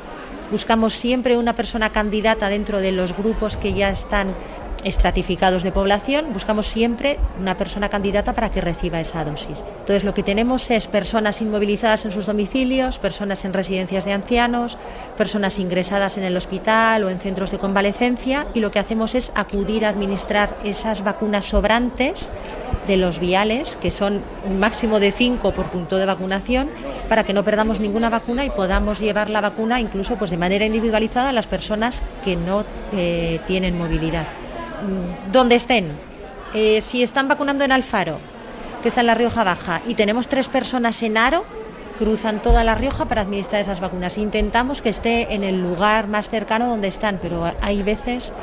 buscamos siempre una persona candidata dentro de los grupos que ya están estratificados de población, buscamos siempre una persona candidata para que reciba esa dosis. Entonces lo que tenemos es personas inmovilizadas en sus domicilios, personas en residencias de ancianos, personas ingresadas en el hospital o en centros de convalecencia, y lo que hacemos es acudir a administrar esas vacunas sobrantes de los viales, que son un máximo de 5 por punto de vacunación, para que no perdamos ninguna vacuna y podamos llevar la vacuna incluso pues de manera individualizada a las personas que no tienen movilidad. Donde estén, si están vacunando en Alfaro, que está en La Rioja Baja, y tenemos 3 personas en Haro, cruzan toda La Rioja para administrar esas vacunas. Intentamos que esté en el lugar más cercano donde están, pero hay veces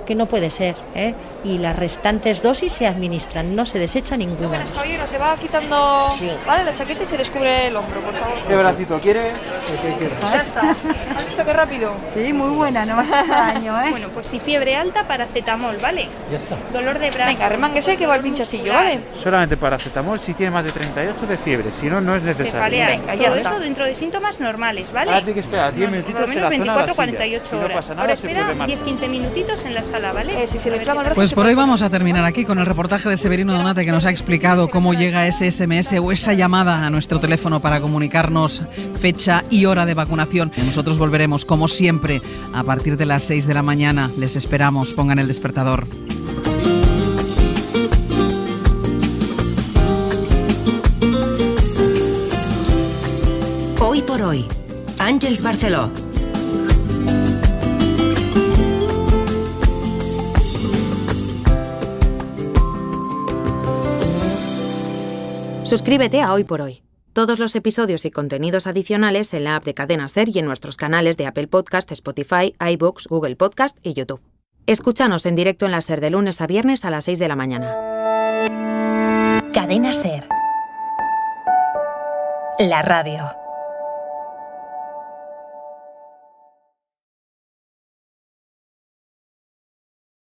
que no puede ser, y las restantes dosis se administran, no se desecha ninguna. Caballero, se va quitando ¿vale? la chaqueta y se descubre el hombro, por favor. ¿Qué bracito quiere? Ya está. ¿Has visto qué rápido? Sí, muy buena, no vas a hacer daño, ¿eh? Bueno, pues si fiebre alta, paracetamol, ¿vale? Ya está. Dolor de brazo. Venga, remánguese que va el pinchacillo, ¿vale? Solamente paracetamol si tiene más de 38 de fiebre, si no, no es necesario. Cefalea. Venga, ya Todo está. eso dentro de síntomas normales, ¿vale? Ahora tiene que esperar 10 Por minutitos lo en la menos zona de 24, las sillas. 48 Si no horas. pasa nada, Ahora se espera puede marchar. 10-15 minutitos en la sala, ¿vale? Si se le inflama el brazo... Pues se por puede hoy vamos a terminar aquí con el reportaje de Severino Donate, que nos ha explicado cómo llega ese SMS o esa llamada a nuestro teléfono para comunicarnos fecha y hora de vacunación. Nosotros volveremos, como siempre, a partir de las 6 de la mañana. Les esperamos, pongan el despertador. Hoy por hoy, Àngels Barceló. Suscríbete a Hoy por Hoy. Todos los episodios y contenidos adicionales en la app de Cadena SER y en nuestros canales de Apple Podcast, Spotify, iVoox, Google Podcast y YouTube. Escúchanos en directo en la SER de lunes a viernes a las 6 de la mañana. Cadena SER. La radio.